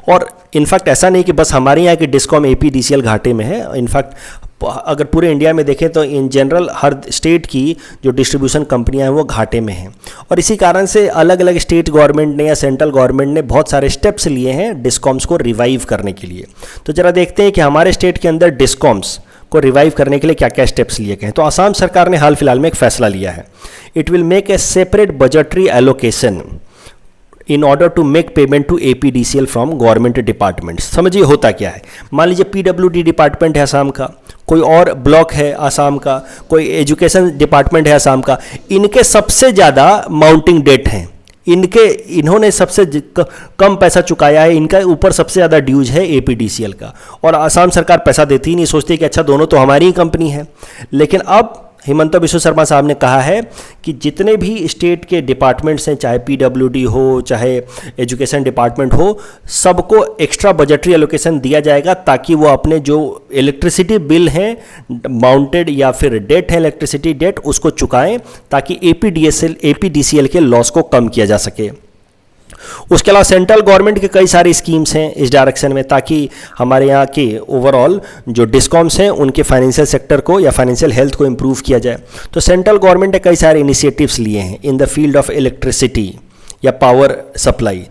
और इनफैक्ट ऐसा नहीं कि बस हमारे यहाँ के डिस्कॉम एपीडीसीएल घाटे में है। इनफैक्ट अगर पूरे इंडिया में देखें तो इन जनरल हर स्टेट की जो डिस्ट्रीब्यूशन कंपनियां हैं वो घाटे में हैं। और इसी कारण से अलग अलग स्टेट गवर्नमेंट ने या सेंट्रल गवर्नमेंट ने बहुत सारे स्टेप्स लिए हैं डिस्कॉम्स को रिवाइव करने के लिए। तो जरा देखते हैं कि हमारे स्टेट के अंदर डिस्कॉम्स को रिवाइव करने के लिए क्या क्या स्टेप्स लिए गए हैं। तो असम सरकार ने हाल फिलहाल में एक फैसला लिया है। It will make a separate budgetary allocation in order to make payment to APDCL from government department. समझिए होता क्या है। मान लीजिए पीडब्ल्यूडी डिपार्टमेंट है असम का, कोई और ब्लॉक है असम का, कोई एजुकेशन डिपार्टमेंट है असम का। इनके सबसे ज़्यादा माउंटिंग डेट हैं, इन्होंने सबसे कम पैसा चुकाया है, इनका ऊपर सबसे ज़्यादा ड्यूज है एपीडीसीएल का। और असम सरकार पैसा देती ही नहीं, सोचती कि अच्छा दोनों तो हमारी ही कंपनी है। लेकिन अब हिमंता बिश्व शर्मा साहब ने कहा है कि जितने भी स्टेट के डिपार्टमेंट्स हैं, चाहे पीडब्ल्यूडी हो चाहे एजुकेशन डिपार्टमेंट हो, सबको एक्स्ट्रा बजटरी एलोकेशन दिया जाएगा ताकि वो अपने जो इलेक्ट्रिसिटी बिल हैं माउंटेड या फिर डेट है इलेक्ट्रिसिटी डेट उसको चुकाएं, ताकि एपीडीसीएल के लॉस को कम किया जा सके। उसके अलावा सेंट्रल गवर्नमेंट के कई सारी स्कीम्स हैं इस डायरेक्शन में, ताकि हमारे यहाँ के ओवरऑल जो डिस्कॉम्स हैं उनके फाइनेंशियल सेक्टर को या फाइनेंशियल हेल्थ को इम्प्रूव किया जाए। तो सेंट्रल गवर्नमेंट ने कई सारे इनिशिएटिव्स लिए हैं इन द फील्ड ऑफ इलेक्ट्रिसिटी या पावर सप्लाई।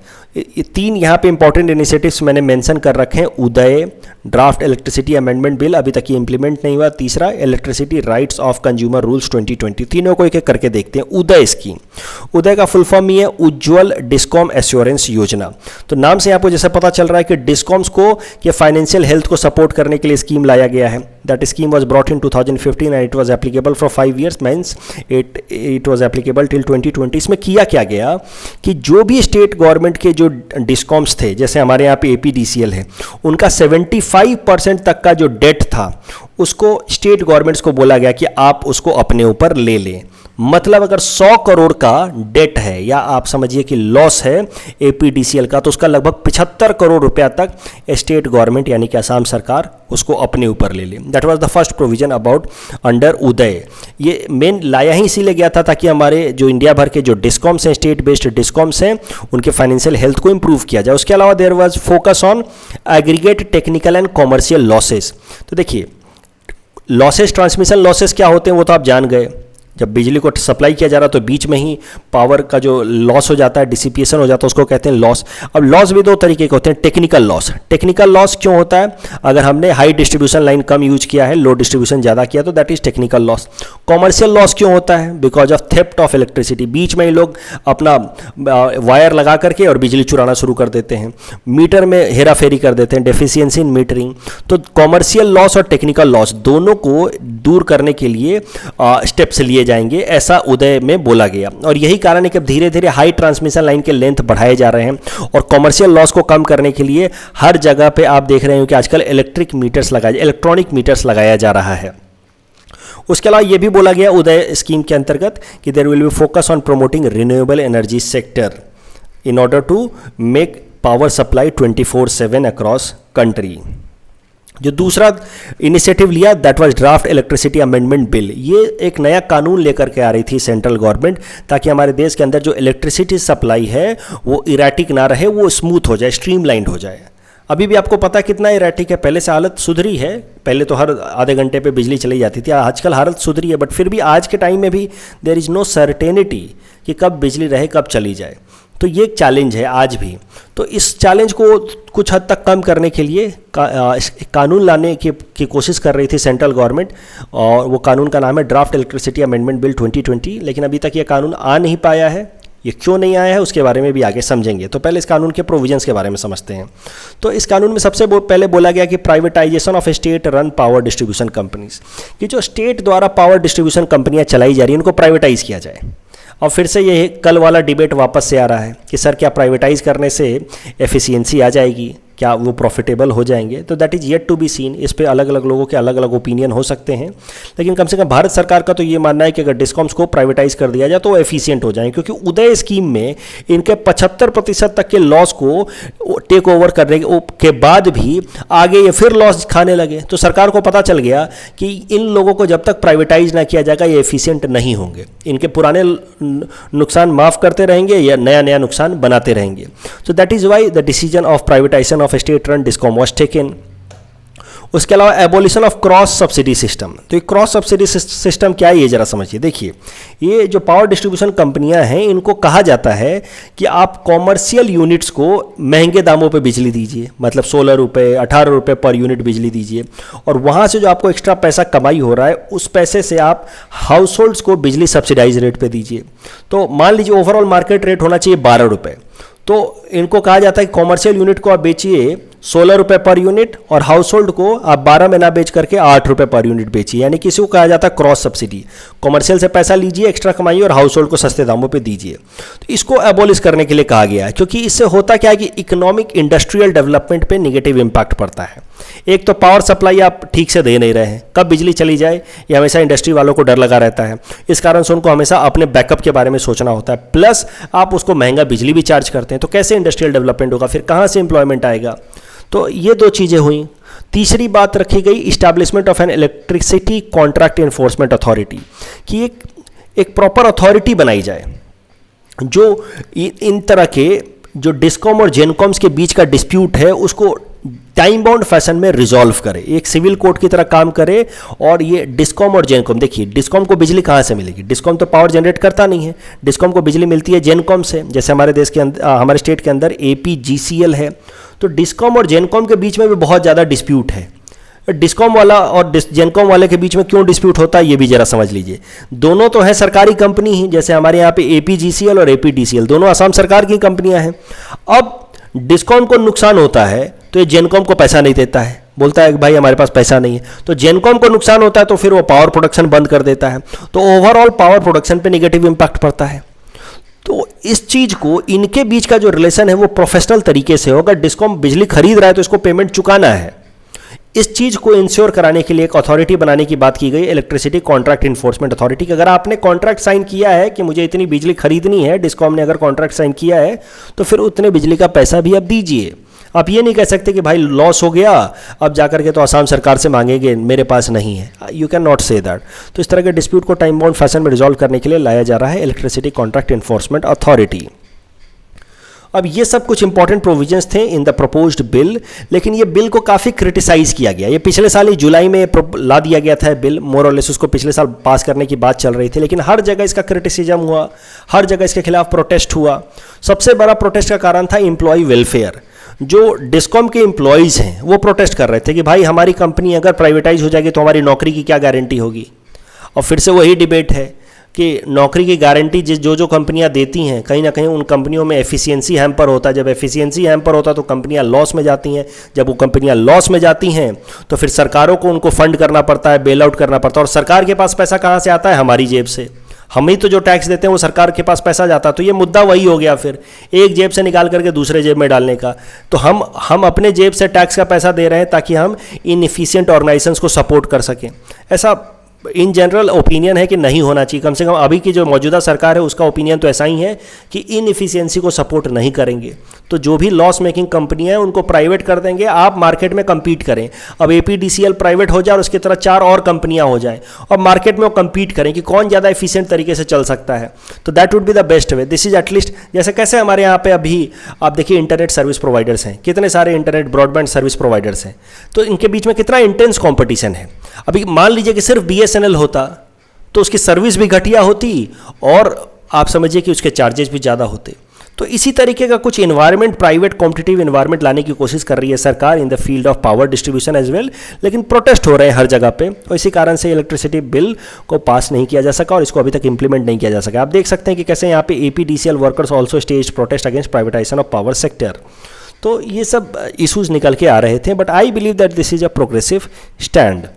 3 यहाँ पे इंपॉर्टेंट इनिशिएटिव्स मैंने मेंशन कर रखे हैं। उदय, ड्राफ्ट इलेक्ट्रिसिटी अमेंडमेंट बिल अभी तक ये इंप्लीमेंट नहीं हुआ। तीसरा electricity rights of consumer rules 2020। तीनों को एक एक करके देखते हैं। उदय स्कीम, उदय का फुल फॉर्म ये है उज्ज्वल डिस्कॉम एश्योरेंस योजना। तो नाम से आपको जैसे पता चल रहा है कि डिस्कॉम्स को के फाइनेंशियल हेल्थ को सपोर्ट करने के लिए स्कीम लाया गया है। That scheme was brought in 2015 and it was applicable for 5 years, means it was applicable till 2020। इसमें किया क्या गया कि जो भी स्टेट गवर्नमेंट के जो डिस्कॉम्स थे, जैसे हमारे यहाँ पे एपीडीसीएल है, उनका 75% तक का जो डेट था उसको स्टेट गवर्नमेंट्स को बोला गया कि आप उसको अपने ऊपर ले लें। मतलब अगर 100 करोड़ का डेट है या आप समझिए कि लॉस है एपीडीसीएल का, तो उसका लगभग 75 करोड़ रुपया तक स्टेट गवर्नमेंट यानी कि असम सरकार उसको अपने ऊपर ले ले। That was the first provision about under Uday. ये मेन लाया ही इसीलिए गया था ताकि हमारे जो इंडिया भर के जो डिस्कॉम्स हैं, स्टेट बेस्ड डिस्कॉम्स हैं, उनके फाइनेंशियल हेल्थ को इंप्रूव किया जाए। उसके अलावा there was focus on aggregate technical and commercial losses. तो देखिए लॉसेस, ट्रांसमिशन लॉसेस क्या होते हैं वो तो आप जान गए। जब बिजली को सप्लाई किया जा रहा है तो बीच में ही पावर का जो लॉस हो जाता है, डिसिपिएशन हो जाता है, उसको कहते हैं लॉस। अब लॉस भी 2 तरीके के होते हैं। टेक्निकल लॉस, टेक्निकल लॉस क्यों होता है? अगर हमने हाई डिस्ट्रीब्यूशन लाइन कम यूज किया है, लो डिस्ट्रीब्यूशन ज़्यादा किया तो that is technical loss. Commercial loss क्यों होता है? Because of theft of electricity. बीच में ही लोग अपना वायर लगा करके और बिजली चुराना शुरू कर देते हैं, मीटर में हेरा फेरी कर देते हैं, डेफिशिएंसी इन मीटरिंग। तो कॉमर्शियल लॉस और टेक्निकल लॉस दोनों को दूर करने के लिए स्टेप्स लिए जाएंगे, ऐसा उदय में बोला गया। और यही कारण है कि धीरे धीरे हाई ट्रांसमिशन लाइन के लेंथ बढ़ाए जा रहे हैं और कॉमर्शियल लॉस को कम करने के लिए हर जगह पे आप देख रहे हो कि आजकल इलेक्ट्रॉनिक मीटर्स लगाया जा रहा है। उसके अलावा यह भी बोला गया उदय स्कीम के अंतर्गत कि there will be focus on promoting renewable energy sector in order to make power supply 24/7 across country. जो दूसरा इनिशिएटिव लिया that was draft electricity amendment bill. ये एक नया कानून लेकर के आ रही थी सेंट्रल गवर्नमेंट, ताकि हमारे देश के अंदर जो इलेक्ट्रिसिटी सप्लाई है वो इराटिक ना रहे, वो स्मूथ हो जाए, स्ट्रीमलाइंड हो जाए। अभी भी आपको पता कितना इराटिक है, पहले से हालत सुधरी है, पहले तो हर आधे घंटे पे बिजली चली जाती थी, आजकल हालत सुधरी है, बट फिर भी आज के टाइम में भी देयर इज़ नो सर्टेनिटी कि कब बिजली रहे कब चली जाए। तो ये एक चैलेंज है आज भी। तो इस चैलेंज को कुछ हद तक कम करने के लिए कानून लाने की कोशिश कर रही थी सेंट्रल गवर्नमेंट, और वो कानून का नाम है ड्राफ्ट इलेक्ट्रिसिटी अमेंडमेंट बिल 2020। लेकिन अभी तक ये कानून आ नहीं पाया है। ये क्यों नहीं आया है उसके बारे में भी आगे समझेंगे। तो पहले इस कानून के प्रोविजंस के बारे में समझते हैं। तो इस कानून में सबसे पहले बोला गया कि privatisation of state run power distribution companies, कि जो स्टेट द्वारा पावर डिस्ट्रीब्यूशन कंपनियां चलाई जा रही हैं उनको प्राइवेटाइज किया जाए। और फिर से ये कल वाला डिबेट वापस से आ रहा है कि सर क्या प्राइवेटाइज करने से एफिशिएंसी आ जाएगी, क्या वो प्रॉफिटेबल हो जाएंगे? तो that is yet to be seen. इस पे अलग अलग लोगों के अलग अलग ओपिनियन हो सकते हैं, लेकिन कम से कम भारत सरकार का तो ये मानना है कि अगर डिस्कॉम्स को प्राइवेटाइज कर दिया जाए तो वो एफिशिएंट हो जाएंगे, क्योंकि उदय स्कीम में इनके 75% तक के लॉस को टेक ओवर करने के बाद भी आगे ये फिर लॉस खाने लगे। तो सरकार को पता चल गया कि इन लोगों को जब तक प्राइवेटाइज ना किया जाएगा ये एफिशिएंट नहीं होंगे, इनके पुराने नुकसान माफ़ करते रहेंगे या नया नया नुकसान बनाते रहेंगे। सो that is why the decision of privatisation of state run discom was taken. उसके अलावा abolition of cross subsidy system. तो ये क्रॉस सब्सिडी सिस्टम क्या है ये जरा समझिए। देखिए, ये जो पावर डिस्ट्रीब्यूशन कंपनियां हैं इनको कहा जाता है कि आप कॉमर्शियल यूनिट्स को महंगे दामों पे बिजली दीजिए, मतलब 16 रुपये 18 रुपये पर यूनिट बिजली दीजिए, और वहाँ से जो आपको एक्स्ट्रा पैसा कमाई हो रहा है उस पैसे से आप हाउस होल्ड्स को बिजली सब्सिडाइज रेट पे दीजिए। तो मान लीजिए ओवरऑल मार्केट रेट होना चाहिए 12 रुपये, तो इनको कहा जाता है कि कॉमर्शियल यूनिट को आप बेचिए 16 रुपये पर यूनिट, और हाउस होल्ड को आप 12 में ना बेच करके 8 रुपये पर यूनिट बेचिए। यानी किसी को कहा जाता है क्रॉस सब्सिडी। कॉमर्शियल से पैसा लीजिए, एक्स्ट्रा कमाइए और हाउस होल्ड को सस्ते दामों पे दीजिए। तो इसको एबॉलिश करने के लिए कहा गया है, क्योंकि इससे होता क्या है कि इकोनॉमिक इंडस्ट्रियल डेवलपमेंट पे नेगेटिव इंपैक्ट पड़ता है। एक तो पावर सप्लाई आप ठीक से दे नहीं रहे हैं, कब बिजली चली जाए ये हमेशा इंडस्ट्री वालों को डर लगा रहता है, इस कारण से उनको हमेशा अपने बैकअप के बारे में सोचना होता है। प्लस आप उसको महंगा बिजली भी चार्ज करते हैं, तो कैसे इंडस्ट्रियल डेवलपमेंट होगा, फिर कहाँ से एम्प्लॉयमेंट आएगा? तो ये दो चीज़ें हुई। तीसरी बात रखी गई establishment of an electricity contract enforcement authority, कि एक प्रॉपर अथॉरिटी बनाई जाए जो इन तरह के जो डिस्कॉम और जेनकॉम्स के बीच का डिस्प्यूट है उसको टाइम बाउंड फैशन में रिजॉल्व करे, एक सिविल कोर्ट की तरह काम करे। और ये डिस्कॉम और जेनकॉम, देखिए डिस्कॉम को बिजली कहाँ से मिलेगी? डिस्कॉम तो पावर जनरेट करता नहीं है, डिस्कॉम को बिजली मिलती है जेनकॉम से। जैसे हमारे देश के अंदर, हमारे स्टेट के अंदर APGCL है, तो डिस्कॉम और जेनकॉम के बीच में भी बहुत ज़्यादा डिस्प्यूट है। डिस्कॉम वाला और जेनकॉम वाले के बीच में क्यों डिस्प्यूट होता है ये भी जरा समझ लीजिए। दोनों तो है सरकारी कंपनी ही, जैसे हमारे यहाँ पे APGCL और APDCL दोनों असम सरकार की कंपनियां हैं। अब डिस्कॉम को नुकसान होता है तो ये जेनकॉम को पैसा नहीं देता है, बोलता है कि भाई हमारे पास पैसा नहीं है। तो जेनकॉम को नुकसान होता है तो फिर वो पावर प्रोडक्शन बंद कर देता है, तो ओवरऑल पावर प्रोडक्शन पे नेगेटिव इंपैक्ट पड़ता है। तो इस चीज़ को, इनके बीच का जो रिलेशन है वो प्रोफेशनल तरीके से हो। अगर डिस्कॉम बिजली खरीद रहा है तो इसको पेमेंट चुकाना है। इस चीज़ को इंश्योर कराने के लिए एक अथॉरिटी बनाने की बात की गई, इलेक्ट्रिसिटी कॉन्ट्रैक्ट इन्फोर्समेंट अथॉरिटी। कि अगर आपने कॉन्ट्रैक्ट साइन किया है कि मुझे इतनी बिजली खरीदनी है, डिस्कॉम ने अगर कॉन्ट्रैक्ट साइन किया है तो फिर उतने बिजली का पैसा भी आप दीजिए। आप ये नहीं कह सकते कि भाई लॉस हो गया अब जाकर के तो असम सरकार से मांगेंगे, मेरे पास नहीं है। You can not say that. तो इस तरह के डिस्प्यूट को टाइम बाउंड फैशन में रिजॉल्व करने के लिए लाया जा रहा है इलेक्ट्रिसिटी कॉन्ट्रैक्ट इन्फोर्समेंट अथॉरिटी। अब ये सब कुछ इंपॉर्टेंट प्रोविजंस थे इन द प्रपोज्ड बिल, लेकिन ये बिल को काफ़ी क्रिटिसाइज किया गया। ये पिछले साल ही जुलाई में ला दिया गया था बिल, मोर और लेस उसको पिछले साल पास करने की बात चल रही थी, लेकिन हर जगह इसका क्रिटिसिज्म हुआ, हर जगह इसके खिलाफ प्रोटेस्ट हुआ। सबसे बड़ा प्रोटेस्ट का कारण था एम्प्लॉय वेलफेयर। जो डिस्कॉम के एम्प्लॉयज़ हैं वो प्रोटेस्ट कर रहे थे कि भाई हमारी कंपनी अगर प्राइवेटाइज हो जाएगी तो हमारी नौकरी की क्या गारंटी होगी। और फिर से वही डिबेट है कि नौकरी की गारंटी जो कंपनियां देती हैं, कहीं ना कहीं उन कंपनियों में एफिशिएंसी हैम्पर होता है। जब एफिशिएंसी हैम्पर होता है तो कंपनियां लॉस में जाती हैं। जब वो कंपनियां लॉस में जाती हैं तो फिर सरकारों को उनको फंड करना पड़ता है, बेल आउट करना पड़ता है। और सरकार के पास पैसा कहाँ से आता है? हमारी जेब से। हम ही तो जो टैक्स देते हैं वो सरकार के पास पैसा जाता है। तो ये मुद्दा वही हो गया, फिर एक जेब से निकाल करके दूसरे जेब में डालने का। तो हम अपने जेब से टैक्स का पैसा दे रहे हैं ताकि हम इनएफिशिएंट ऑर्गेनाइजेशंस को सपोर्ट कर सकें। ऐसा इन जनरल ओपिनियन है कि नहीं होना चाहिए। कम से कम अभी की जो मौजूदा सरकार है उसका ओपिनियन तो ऐसा ही है कि इनएफिशिएंसी को सपोर्ट नहीं करेंगे। तो जो भी लॉस मेकिंग कंपनियां हैं उनको प्राइवेट कर देंगे, आप मार्केट में compete करें। अब एपीडीसीएल प्राइवेट हो जाए और उसकी तरह 4 और कंपनियां हो जाएं और मार्केट में वो compete करें कि कौन ज़्यादा एफिशिएंट तरीके से चल सकता है, तो that would be the best way. This is at least, जैसे कैसे हमारे यहाँ पे अभी आप देखिए इंटरनेट सर्विस प्रोवाइडर्स हैं, कितने सारे इंटरनेट ब्रॉडबैंड सर्विस प्रोवाइडर्स हैं, तो इनके बीच में कितना इंटेंस कॉम्पिटिशन है। अभी मान लीजिए कि सिर्फ बीएसएनएल होता तो उसकी सर्विस भी घटिया होती और आप समझिए कि उसके चार्जेस भी ज़्यादा होते। तो इसी तरीके का कुछ इन्वायरमेंट, प्राइवेट कॉम्पिटिटिव इन्वायरमेंट लाने की कोशिश कर रही है सरकार in the field of power distribution as well, लेकिन प्रोटेस्ट हो रहे हैं हर जगह पे और इसी कारण से इलेक्ट्रिसिटी बिल को पास नहीं किया जा सका और इसको अभी तक इंप्लीमेंट नहीं किया जा सका। आप देख सकते हैं कि कैसे यहाँ पे APDCL workers also stage protest against privatisation of power sector. तो ये सब इशूज़ निकल के आ रहे थे, but I believe that this is a progressive stand.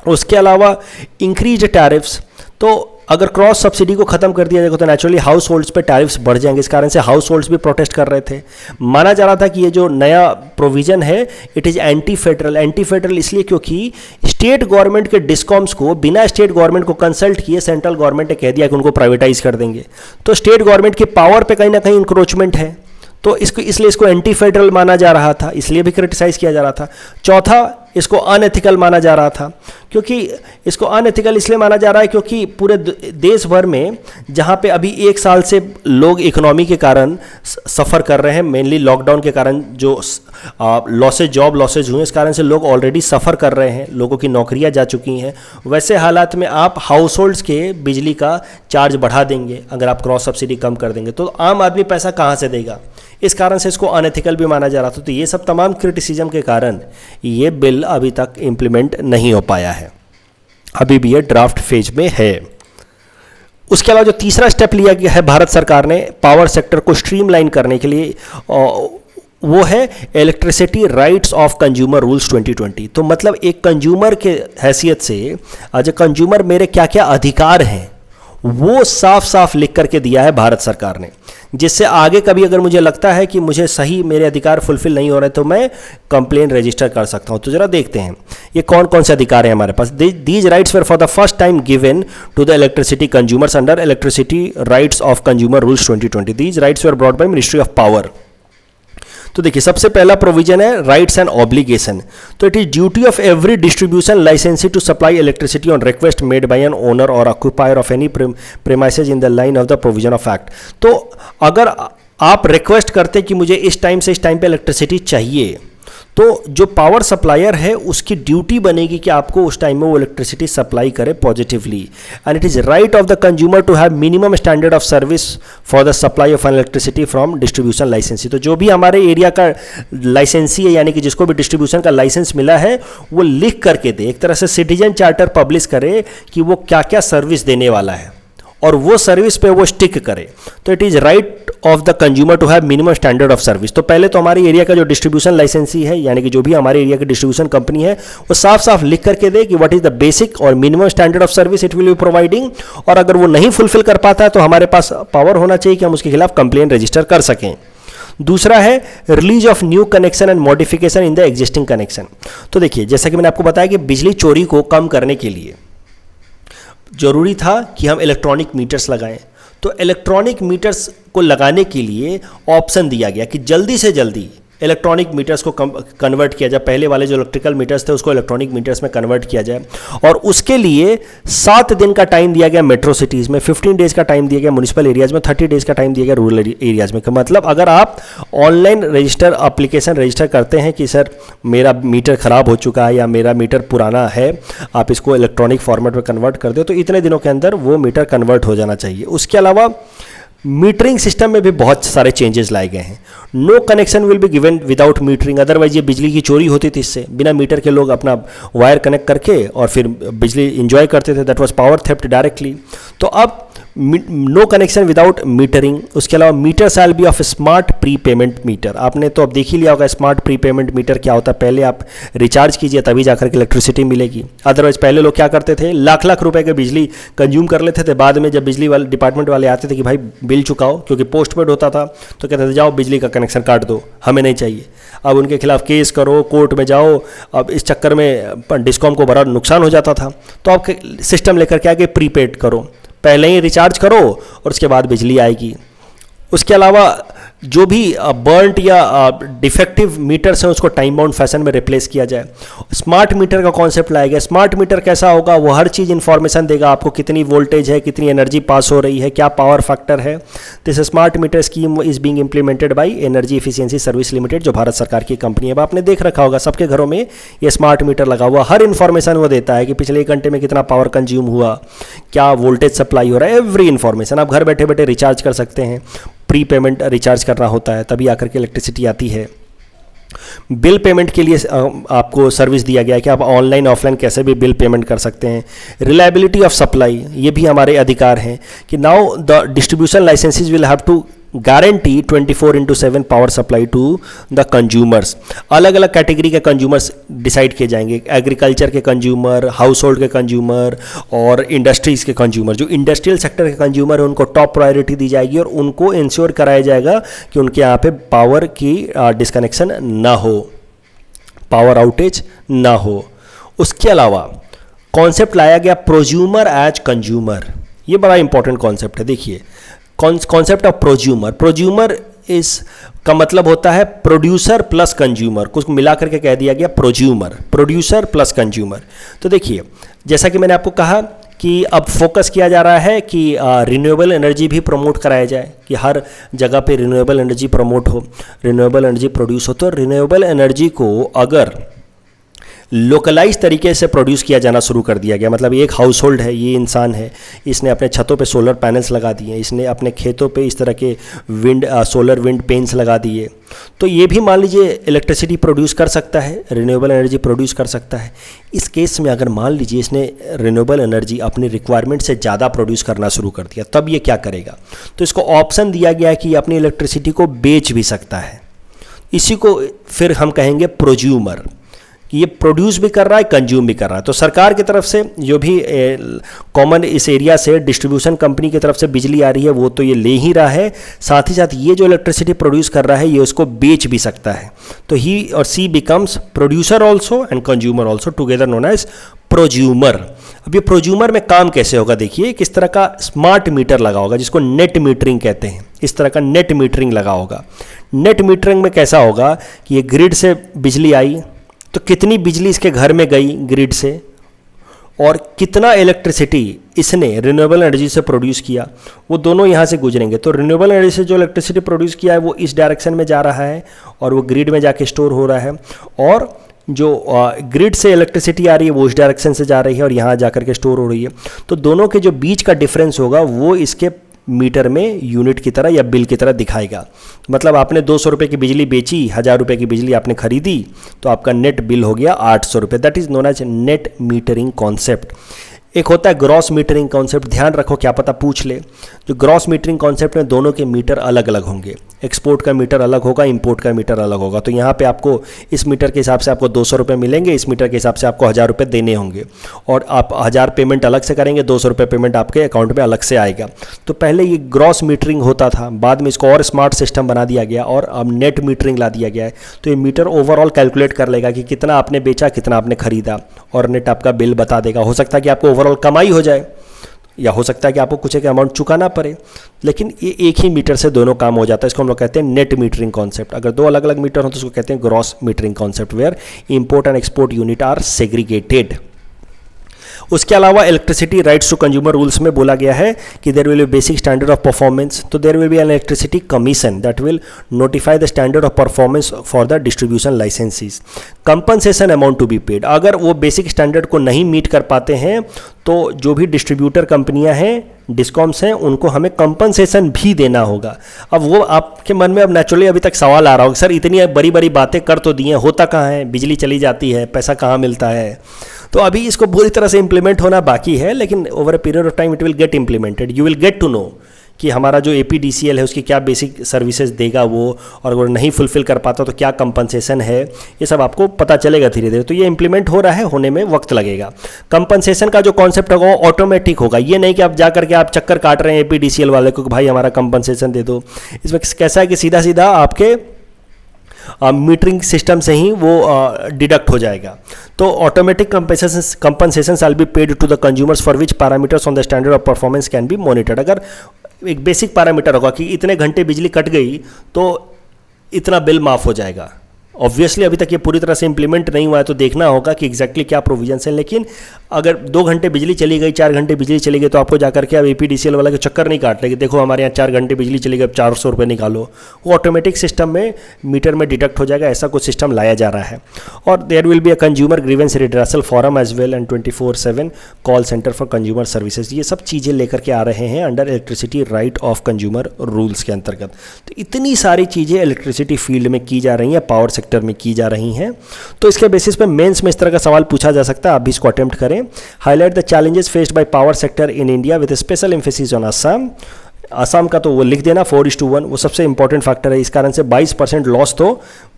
उसके अलावा इंक्रीज टैरिफ्स, तो अगर क्रॉस सब्सिडी को खत्म कर दिया जाएगा तो नेचुरली हाउस होल्ड्स पे टैरिफ्स बढ़ जाएंगे। इस कारण से हाउस होल्ड्स भी प्रोटेस्ट कर रहे थे। माना जा रहा था कि ये जो नया प्रोविजन है it is anti federal. Anti federal इसलिए क्योंकि स्टेट गवर्नमेंट के डिस्कॉम्स को बिना स्टेट गवर्नमेंट को कंसल्ट किए सेंट्रल गवर्नमेंट ने कह दिया कि उनको प्राइवेटाइज कर देंगे, तो स्टेट गवर्नमेंट की पावर पे कहीं ना कहीं इंक्रोचमेंट है, तो इसलिए इसको एंटी फेडरल माना जा रहा था, इसलिए भी क्रिटिसाइज किया जा रहा था। चौथा, इसको अनएथिकल माना जा रहा था, क्योंकि इसको अनएथिकल इसलिए माना जा रहा है क्योंकि पूरे देश भर में जहाँ पे अभी 1 साल से लोग इकोनॉमी के कारण सफ़र कर रहे हैं, मेनली लॉकडाउन के कारण जो लॉसेज, जॉब लॉसेज हुए, इस कारण से लोग ऑलरेडी सफ़र कर रहे हैं, लोगों की नौकरियाँ जा चुकी हैं। वैसे हालात में आप हाउस होल्ड्स के बिजली का चार्ज बढ़ा देंगे, अगर आप क्रॉस सब्सिडी कम कर देंगे तो आम आदमी पैसा कहाँ से देगा, इस कारण से इसको अनएथिकल भी माना जा रहा था। तो ये सब तमाम क्रिटिसिज्म के कारण ये बिल अभी तक इम्प्लीमेंट नहीं हो पाया है, अभी भी ये ड्राफ्ट फेज में है। उसके अलावा जो तीसरा स्टेप लिया गया है भारत सरकार ने पावर सेक्टर को स्ट्रीमलाइन करने के लिए, वो है electricity rights of consumer rules 2020। तो मतलब एक कंज्यूमर के हैसियत से एज ए कंज्यूमर मेरे क्या क्या अधिकार हैं वो साफ साफ लिख करके दिया है भारत सरकार ने, जिससे आगे कभी अगर मुझे लगता है कि मुझे सही मेरे अधिकार फुलफिल नहीं हो रहे तो मैं कंप्लेन रजिस्टर कर सकता हूं। तो जरा देखते हैं ये कौन कौन से अधिकार हैं हमारे पास। These rights were for the first time given to the electricity consumers under electricity rights of consumer rules 2020। These rights were brought by ministry of power. तो देखिए सबसे पहला प्रोविजन है राइट्स एंड ऑब्लिगेशन। तो it is duty of every distribution licensee to supply electricity on request made by an owner और occupier of any premises in the line of the provision of act. तो अगर आप रिक्वेस्ट करते कि मुझे इस टाइम से इस टाइम पे इलेक्ट्रिसिटी चाहिए, तो जो पावर सप्लायर है उसकी ड्यूटी बनेगी कि आपको उस टाइम में वो इलेक्ट्रिसिटी सप्लाई करे positively. And it is right of the consumer to have minimum standard of service for the supply of an electricity from distribution licensee. तो जो भी हमारे एरिया का लाइसेंसी है, यानी कि जिसको भी डिस्ट्रीब्यूशन का लाइसेंस मिला है, वो लिख करके दे, एक तरह से सिटीजन चार्टर पब्लिश करे कि वो क्या क्या सर्विस देने वाला है और वो सर्विस पे वो स्टिक करे। तो it is right of the consumer to have minimum standard of service. तो पहले तो हमारे एरिया का जो डिस्ट्रीब्यूशन लाइसेंसी है, यानी कि जो भी हमारे एरिया की डिस्ट्रीब्यूशन कंपनी है, वो साफ साफ लिख करके दे कि व्हाट इज द बेसिक और minimum standard of service it will be providing. और अगर वो नहीं फुलफिल कर पाता है तो हमारे पास पावर होना चाहिए कि हम उसके खिलाफ कंप्लेन रजिस्टर कर सकें। दूसरा है release of new connection and modification in the existing connection. तो देखिए जैसा कि मैंने आपको बताया कि बिजली चोरी को कम करने के लिए जरूरी था कि हम इलेक्ट्रॉनिक मीटर्स लगाएं। तो इलेक्ट्रॉनिक मीटर्स को लगाने के लिए ऑप्शन दिया गया कि जल्दी से जल्दी इलेक्ट्रॉनिक मीटर्स को कन्वर्ट किया जाए। पहले वाले जो इलेक्ट्रिकल मीटर्स थे उसको इलेक्ट्रॉनिक मीटर्स में कन्वर्ट किया जाए, और उसके लिए 7 दिन का टाइम दिया गया मेट्रो सिटीज़ में, 15 डेज़ का टाइम दिया गया म्यूनिसिपल एरियाज़ में, 30 डेज़ का टाइम दिया गया रूरल एरियाज़ में। मतलब अगर आप ऑनलाइन रजिस्टर एप्लीकेशन रजिस्टर करते हैं कि सर मेरा मीटर ख़राब हो चुका है या मेरा मीटर पुराना है, आप इसको इलेक्ट्रॉनिक फॉर्मेट में कन्वर्ट कर दो, तो इतने दिनों के अंदर वो मीटर कन्वर्ट हो जाना चाहिए। उसके अलावा मीटरिंग सिस्टम में भी बहुत सारे चेंजेस लाए गए हैं। No connection will be given without metering, otherwise ये बिजली की चोरी होती थी, इससे बिना मीटर के लोग अपना वायर कनेक्ट करके और फिर बिजली इंजॉय करते थे, that was power theft directly. तो अब नो कनेक्शन विदाउट मीटरिंग। उसके अलावा meter shall be of smart pre payment meter. आपने तो अब देख ही लिया होगा स्मार्ट प्री पेमेंट मीटर क्या होता है। पहले आप रिचार्ज कीजिए तभी जाकर के इलेक्ट्रिसिटी मिलेगी, अदरवाइज पहले लोग क्या करते थे, लाख लाख रुपए के बिजली कंज्यूम कर लेते थे, बाद में जब बिजली वाले डिपार्टमेंट वाले आते थे कि भाई बिल चुकाओ, क्योंकि पोस्टपेड होता था तो कहते थे जाओ बिजली का कनेक्शन काट दो, हमें नहीं चाहिए। अब उनके खिलाफ केस करो, कोर्ट में जाओ, अब इस चक्कर में डिस्कॉम को बड़ा नुकसान हो जाता था। तो आप सिस्टम लेकर के आगे प्रीपेड करो, पहले ही रिचार्ज करो और उसके बाद बिजली आएगी। उसके अलावा जो भी बर्न्ट या डिफेक्टिव मीटर्स हैं उसको टाइम बाउंड फैशन में रिप्लेस किया जाए। स्मार्ट मीटर का कॉन्सेप्ट लाया गया। स्मार्ट मीटर कैसा होगा, वो हर चीज़ इन्फॉर्मेशन देगा आपको, कितनी वोल्टेज है, कितनी एनर्जी पास हो रही है, क्या पावर फैक्टर है। This smart meter scheme is being implemented by energy efficiency service limited, जो भारत सरकार की कंपनी है। अब आपने देख रखा होगा सबके घरों में ये स्मार्ट मीटर लगा हुआ, हर इन्फॉर्मेशन वो देता है कि पिछले 1 घंटे में कितना पावर कंज्यूम हुआ, क्या वोल्टेज सप्लाई हो रहा है, एवरी इन्फॉर्मेशन। आप घर बैठे बैठे रिचार्ज कर सकते हैं, प्री पेमेंट रिचार्ज करना होता है तभी आकर के इलेक्ट्रिसिटी आती है। बिल पेमेंट के लिए आपको सर्विस दिया गया है कि आप ऑनलाइन ऑफलाइन कैसे भी बिल पेमेंट कर सकते हैं। रिलायबिलिटी ऑफ सप्लाई, ये भी हमारे अधिकार हैं कि now the distribution licensees will have to guarantee 24/7 power supply to the consumers. अलग अलग कैटेगरी के कंज्यूमर्स डिसाइड किए जाएंगे, एग्रीकल्चर के कंज्यूमर, हाउस होल्ड के कंज्यूमर और इंडस्ट्रीज़ के कंज्यूमर। जो इंडस्ट्रियल सेक्टर के कंज्यूमर हैं उनको टॉप प्रायोरिटी दी जाएगी और उनको इंश्योर कराया जाएगा कि उनके यहाँ पे पावर की डिस्कनेक्शन ना हो, पावर आउटेज ना हो। उसके अलावा कॉन्सेप्ट लाया गया प्रोज्यूमर एज कंज्यूमर। ये बड़ा इंपॉर्टेंट कॉन्सेप्ट है। देखिए कॉन्सेप्ट ऑफ प्रोज्यूमर, प्रोज्यूमर इस का मतलब होता है प्रोड्यूसर प्लस कंज्यूमर, कुछ मिला करके कह दिया गया प्रोज्यूमर, प्रोड्यूसर प्लस कंज्यूमर। तो देखिए जैसा कि मैंने आपको कहा कि अब फोकस किया जा रहा है कि रिन्यूएबल एनर्जी भी प्रमोट कराया जाए, कि हर जगह पे रिन्यूएबल एनर्जी प्रमोट हो, रिन्यूएबल एनर्जी प्रोड्यूस हो। तो रिन्यूएबल एनर्जी को अगर लोकलाइज तरीके से प्रोड्यूस किया जाना शुरू कर दिया गया, मतलब एक हाउस होल्ड है, ये इंसान है, इसने अपने छतों पे सोलर पैनल्स लगा दिए, इसने अपने खेतों पे इस तरह के सोलर विंड पेन्स लगा दिए, तो ये भी मान लीजिए इलेक्ट्रिसिटी प्रोड्यूस कर सकता है, रिन्यूएबल एनर्जी प्रोड्यूस कर सकता है। इस केस में अगर मान लीजिए इसने रिन्यूएबल एनर्जी अपनी रिक्वायरमेंट से ज़्यादा प्रोड्यूस करना शुरू कर दिया, तब ये क्या करेगा? तो इसको ऑप्शन दिया गया है कि अपनी इलेक्ट्रिसिटी को बेच भी सकता है। इसी को फिर हम कहेंगे प्रोज्यूमर, कि ये प्रोड्यूस भी कर रहा है, कंज्यूम भी कर रहा है। तो सरकार की तरफ से जो भी कॉमन इस एरिया से डिस्ट्रीब्यूशन कंपनी की तरफ से बिजली आ रही है वो तो ये ले ही रहा है, साथ ही साथ ये जो इलेक्ट्रिसिटी प्रोड्यूस कर रहा है ये उसको बेच भी सकता है। तो ही और she becomes producer also and consumer also, together known as prosumer. अब ये प्रोज्यूमर में काम कैसे होगा? देखिए किस तरह का स्मार्ट मीटर लगा होगा, जिसको नेट मीटरिंग कहते हैं। इस तरह का नेट मीटरिंग लगा होगा। नेट मीटरिंग में कैसा होगा कि ये ग्रिड से बिजली आई तो कितनी बिजली इसके घर में गई ग्रिड से, और कितना इलेक्ट्रिसिटी इसने रिन्यूएबल एनर्जी से प्रोड्यूस किया, वो दोनों यहाँ से गुजरेंगे। तो रिन्यूएबल एनर्जी से जो इलेक्ट्रिसिटी प्रोड्यूस किया है वो इस डायरेक्शन में जा रहा है और वो ग्रिड में जाके स्टोर हो रहा है, और जो ग्रिड से इलेक्ट्रिसिटी आ रही है वो इस डायरेक्शन से जा रही है और यहाँ जा कर के स्टोर हो रही है। तो दोनों के जो बीच का डिफरेंस होगा वो इसके मीटर में यूनिट की तरह या बिल की तरह दिखाएगा। मतलब आपने 200 रुपये की बिजली बेची, 1000 रुपये की बिजली आपने खरीदी, तो आपका नेट बिल हो गया 800 रुपये। That is known as net metering concept. एक होता है ग्रॉस मीटरिंग कॉन्सेप्ट। ध्यान रखो, क्या पता पूछ ले। जो ग्रॉस मीटरिंग कॉन्सेप्ट में दोनों के मीटर अलग अलग होंगे। एक्सपोर्ट का मीटर अलग होगा, इंपोर्ट का मीटर अलग होगा। तो यहाँ पे आपको इस मीटर के हिसाब से आपको 200 रुपये मिलेंगे, इस मीटर के हिसाब से आपको 1000 रुपये देने होंगे, और आप 1000 पेमेंट अलग से करेंगे, 200 रुपये पेमेंट आपके अकाउंट में अलग से आएगा। तो पहले ये ग्रॉस मीटरिंग होता था, बाद में इसको और स्मार्ट सिस्टम बना दिया गया और अब नेट मीटरिंग ला दिया गया है। तो ये मीटर ओवरऑल कैलकुलेट कर लेगा कि कितना आपने बेचा, कितना आपने खरीदा, और नेट आपका बिल बता देगा। हो सकता है कि आपको ओवरऑल कमाई हो जाए, या हो सकता है कि आपको कुछ एक अमाउंट चुकाना पड़े, लेकिन ये एक ही मीटर से दोनों काम हो जाता है। इसको हम लोग कहते हैं नेट मीटरिंग कॉन्सेप्ट। अगर दो अलग अलग मीटर हो तो उसको कहते हैं gross metering concept, where import and export unit are segregated. उसके अलावा electricity rights to consumer rules में बोला गया है कि there will be basic standard of performance. तो there will be an electricity commission that will notify the standard of performance for the distribution licensees. Compensation amount to be paid. अगर वो बेसिक स्टैंडर्ड को नहीं मीट कर पाते हैं तो जो भी डिस्ट्रीब्यूटर कंपनियां हैं, डिस्कॉम्स हैं, उनको हमें कंपनसेशन भी देना होगा। अब वो आपके मन में अब नेचुरली अभी तक सवाल आ रहा होगा, सर इतनी बड़ी बड़ी बातें कर तो दी हैं, होता कहाँ है? बिजली चली जाती है, पैसा कहाँ मिलता है? तो अभी इसको पूरी तरह से इंप्लीमेंट होना बाकी है, लेकिन over a period of time it will get implemented. You will get to know कि हमारा जो APDCL है उसकी क्या बेसिक सर्विसेज देगा वो, और अगर नहीं फुलफिल कर पाता तो क्या कंपनसेशन है, ये सब आपको पता चलेगा धीरे धीरे। तो ये इंप्लीमेंट हो रहा है, होने में वक्त लगेगा। कंपनसेशन का जो कॉन्सेप्ट होगा वो ऑटोमेटिक होगा, ये नहीं कि आप जा करके आप चक्कर काट रहे हैं APDCL वाले को कि भाई हमारा कंपनसेशन दे दो। इसमें कैसा है कि सीधा सीधा आपके मीटरिंग सिस्टम से ही वो डिडक्ट हो जाएगा। तो automatic compensation shall be paid to the consumers for which parameters on the standard of performance can be monitored. अगर एक बेसिक पैरामीटर होगा कि इतने घंटे बिजली कट गई तो इतना बिल माफ़ हो जाएगा। ऑब्वियसली अभी तक ये पूरी तरह से इंप्लीमेंट नहीं हुआ है, तो देखना होगा कि एग्जैक्टली क्या प्रोविजंस हैं। लेकिन अगर 2 घंटे बिजली चली गई, 4 घंटे बिजली चली गई, तो आपको जाकर के अब APDCL वाला के चक्कर नहीं काट लेगी, देखो हमारे यहाँ 4 घंटे बिजली चली गई, अब 400 रुपये निकालो। वो ऑटोमेटिक सिस्टम में मीटर में डिडक्ट हो जाएगा, ऐसा कुछ सिस्टम लाया जा रहा है। और there will be a consumer grievance redressal forum as well and 24/7 call centre for consumer services. ये सब चीज़ें लेकर के आ रहे हैं under electricity right of consumer rules के अंतर्गत। तो इतनी सारी चीज़ें इलेक्ट्रिसिटी फील्ड में की जा रही हैं, पावर सेक्टर में की जा रही हैं। तो इसके बेसिस पे मेंस में इस तरह का सवाल पूछा जा सकता है, आप भी इसको अटेम्प्ट करें। Highlight the challenges faced by power sector in India with special emphasis on Assam. Assam का तो वो लिख देना 4:1, वो सबसे इंपॉर्टेंट फैक्टर है। इस कारण से 22% लॉस तो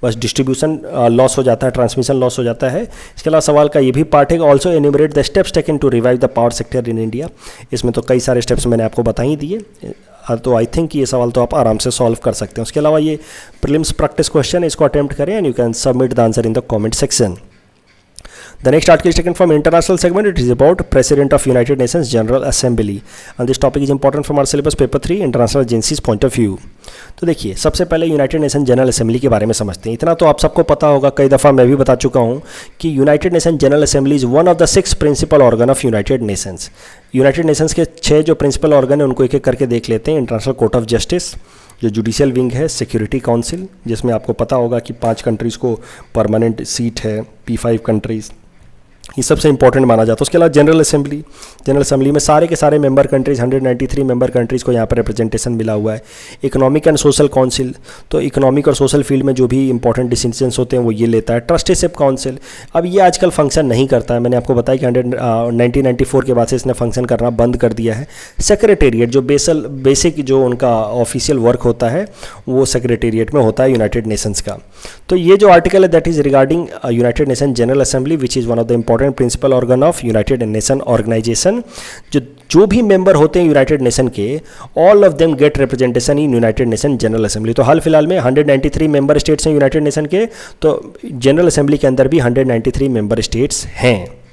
बस डिस्ट्रीब्यूशन लॉस हो जाता है, ट्रांसमिशन लॉस हो जाता है। इसके अलावा सवाल का ये भी पार्ट है, also enumerate the steps taken to revive the power sector in India. इसमें तो कई सारे स्टेप्स मैंने आपको बता ही दिए, तो आई थिंक ये सवाल तो आप आराम से सॉल्व कर सकते हैं। उसके अलावा ये प्रीलिम्स प्रैक्टिस क्वेश्चन है, इसको अटेम्प्ट करें and you can submit the answer in the comment section. The next article is taken from international segment. It is about President of United Nations General Assembly, and this topic is important from our syllabus paper 3 international agencies point of view. तो देखिए, सबसे पहले यूनाइटेड नेशन जनरल असेंबली के बारे में समझते हैं। इतना तो आप सबको पता होगा, कई दफ़ा मैं भी बता चुका हूँ कि United Nation General Assembly is one of the 6 principal organ of United Nations. United Nations के 6 जो प्रिंसिपल ऑर्गन है उनको एक एक करके देख लेते हैं। इंटरनेशनल कोर्ट ऑफ जस्टिस, जो जुडिशियल विंग है, सिक्योरिटी काउंसिल जिसमें आपको पता होगा कि 5 कंट्रीज़ को परमानेंट सीट है, P5 कंट्रीज़, ये सबसे इंपॉर्टेंट माना जाता है। उसके अलावा जनरल असेंबली में सारे के सारे मेंबर कंट्रीज़, 193 मेंबर कंट्रीज़ को यहाँ पर रिप्रेजेंटेशन मिला हुआ है। इकोनॉमिक एंड सोशल काउंसिल, तो इकोनॉमिक और सोशल फील्ड में जो भी इंपॉर्टेंट डिसीजंस होते हैं वो ये लेता है। ट्रस्टीशिप काउंसिल, अब ये आजकल फंक्शन नहीं करता है, मैंने आपको बताया कि 1994 के बाद से इसने फंक्शन करना बंद कर दिया है। सेक्रेटेरिएट, जो बेसिक जो उनका ऑफिशियल वर्क होता है वो सेक्रेटेरिएट में होता है यूनाइटेड नेशंस का। तो ये जो आर्टिकल है that is regarding United Nation General Assembly which is one of the important principal organ of United Nation organisation. जो भी मेंबर होते हैं यूनाइटेड नेशन के, all of them get representation in United Nation General Assembly. तो हाल फिलहाल में 193 मेंबर स्टेट्स हैं यूनाइटेड नेशन के, तो जनरल असेंबली के अंदर भी 193 मेंबर स्टेट्स हैं।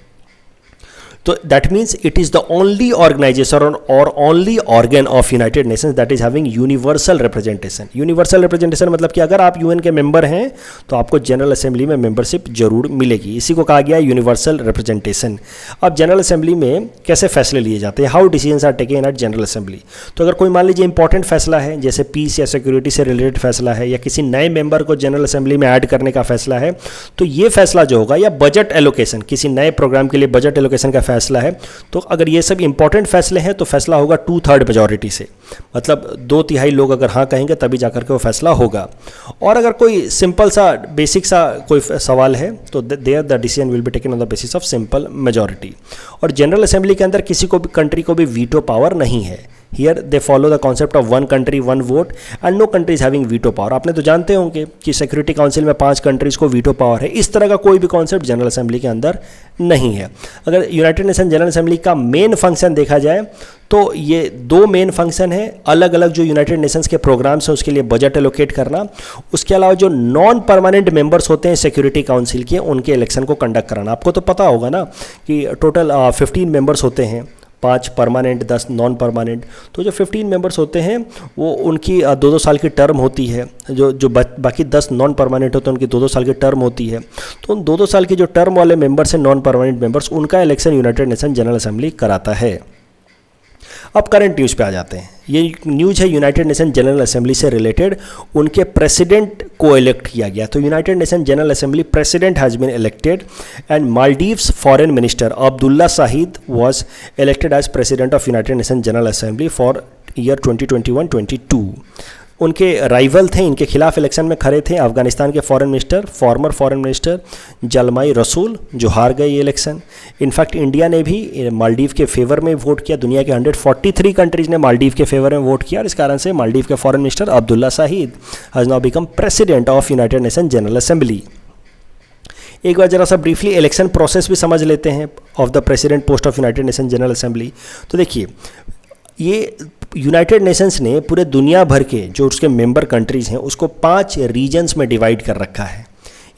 तो that means it is the only organization और only organ of United Nations that is having universal representation. Universal representation मतलब कि अगर आप यूएन के मेंबर हैं तो आपको जनरल असेंबली में मेंबरशिप जरूर मिलेगी, इसी को कहा गया है यूनिवर्सल रिप्रेजेंटेशन। अब जनरल असेंबली में कैसे फैसले लिए जाते हैं, how decisions are taken at General Assembly. तो अगर कोई मान लीजिए इंपॉर्टेंट फैसला है, जैसे पीस या सिक्योरिटी से रिलेटेड फैसला है, या किसी नए मेंबर को जनरल असेंबली में ऐड करने का फैसला है, तो ये फैसला जो होगा, या बजट एलोकेशन, किसी नए प्रोग्राम के लिए बजट एलोकेशन का फैसला है, तो अगर ये सब इंपॉर्टेंट फैसले हैं तो फैसला होगा 2/3 मेजॉरिटी से, मतलब 2/3 लोग अगर हाँ कहेंगे तभी जाकर के वो फैसला होगा। और अगर कोई सिंपल सा बेसिक सा कोई सवाल है तो there the decision will be taken on the basis of simple majority. और जनरल असेंबली के अंदर किसी को भी कंट्री को भी वीटो पावर नहीं है। Here they follow the concept of 1 country 1 vote and no countries having veto power. आपने तो जानते होंगे कि सिक्योरिटी काउंसिल में 5 कंट्रीज को वीटो पावर है। इस तरह का कोई भी कॉन्सेप्ट जनरल असेंबली के अंदर नहीं है। अगर यूनाइटेड नेशन जनरल असेंबली का मेन फंक्शन देखा जाए तो ये 2 मेन फंक्शन है, अलग अलग जो यूनाइटेड नेशंस के प्रोग्राम्स हैं उसके लिए बजट एलोकेट करना, उसके अलावा जो नॉन परमानेंट मेंबर्स होते हैं सिक्योरिटी काउंसिल के, उनके इलेक्शन को कंडक्ट कराना। आपको तो पता होगा ना कि टोटल 15 मेंबर्स होते हैं, 5 परमानेंट 10 नॉन परमानेंट। तो जो 15 मेंबर्स होते हैं वो उनकी 2-2 साल की टर्म होती है, जो बाकी 10 नॉन परमानेंट होते हैं उनकी 2-2 साल की टर्म होती है। तो उन 2-2 साल की जो टर्म वाले मेंबर्स हैं नॉन परमानेंट मेंबर्स, उनका election United Nation General assembly कराता है। अब करंट न्यूज़ पे आ जाते हैं। ये न्यूज़ है यूनाइटेड नेशन जनरल असेंबली से रिलेटेड, उनके प्रेसिडेंट को इलेक्ट किया गया। तो United Nation General Assembly president has been elected and Maldives foreign minister Abdulla Shahid was elected as president of United Nation General Assembly for year 2021-22। उनके राइवल थे, इनके खिलाफ इलेक्शन में खड़े थे अफगानिस्तान के foreign minister, former foreign minister Zalmai Rassoul, जो हार गए ये इलेक्शन। इनफैक्ट इंडिया ने भी मालदीव के फेवर में वोट किया। दुनिया के 143 कंट्रीज़ ने मालदीव के फेवर में वोट किया और इस कारण से मालदीव के foreign minister Abdulla Shahid has now become president of United Nation General assembly. एक बार जरा सा ब्रीफली इलेक्शन प्रोसेस भी समझ लेते हैं of the president post of United Nation General Assembly. तो देखिए, ये यूनाइटेड नेशंस ने पूरे दुनिया भर के जो उसके मेंबर कंट्रीज़ हैं उसको 5 रीजन्स में डिवाइड कर रखा है।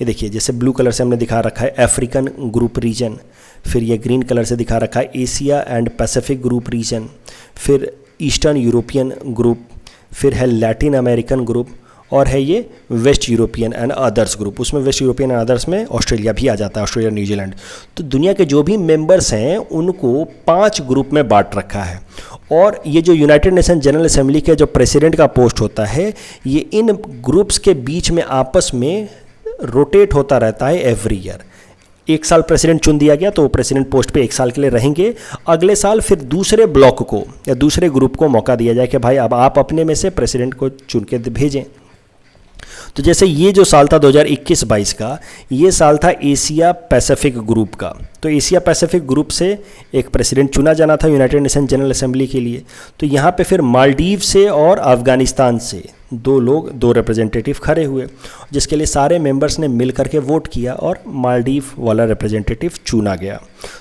ये देखिए, जैसे ब्लू कलर से हमने दिखा रखा है अफ्रीकन ग्रुप रीजन, फिर ये ग्रीन कलर से दिखा रखा है Asia and Pacific group region, फिर ईस्टर्न यूरोपियन ग्रुप, फिर है लैटिन अमेरिकन ग्रुप, और है ये waste European and others group. उसमें वेस्ट यूरोपियन एंड अदर्स में ऑस्ट्रेलिया भी आ जाता है, ऑस्ट्रेलिया न्यूजीलैंड। तो दुनिया के जो भी मेंबर्स हैं उनको 5 ग्रुप में बांट रखा है। और ये जो यूनाइटेड नेशन जनरल असेंबली के जो प्रेसिडेंट का पोस्ट होता है, ये इन ग्रुप्स के बीच में आपस में रोटेट होता रहता है एवरी ईयर। एक साल प्रेसिडेंट चुन दिया गया तो वो प्रेसिडेंट पोस्ट पे 1 साल के लिए रहेंगे। अगले साल फिर दूसरे ब्लॉक को या दूसरे ग्रुप को मौका दिया जाए कि भाई अब आप अपने में से प्रेसिडेंट को चुन के भेजें। तो जैसे ये जो साल था 2021-22 का, ये साल था एशिया पैसिफिक ग्रुप का। तो एशिया पैसिफिक ग्रुप से एक प्रेसिडेंट चुना जाना था यूनाइटेड नेशन जनरल असेंबली के लिए। तो यहाँ पे फिर मालदीव से और अफगानिस्तान से 2 रिप्रेजेंटेटिव खड़े हुए, जिसके लिए सारे मेंबर्स ने मिल करके वोट किया और मालदीव वाला रिप्रेजेंटेटिव चुना गया।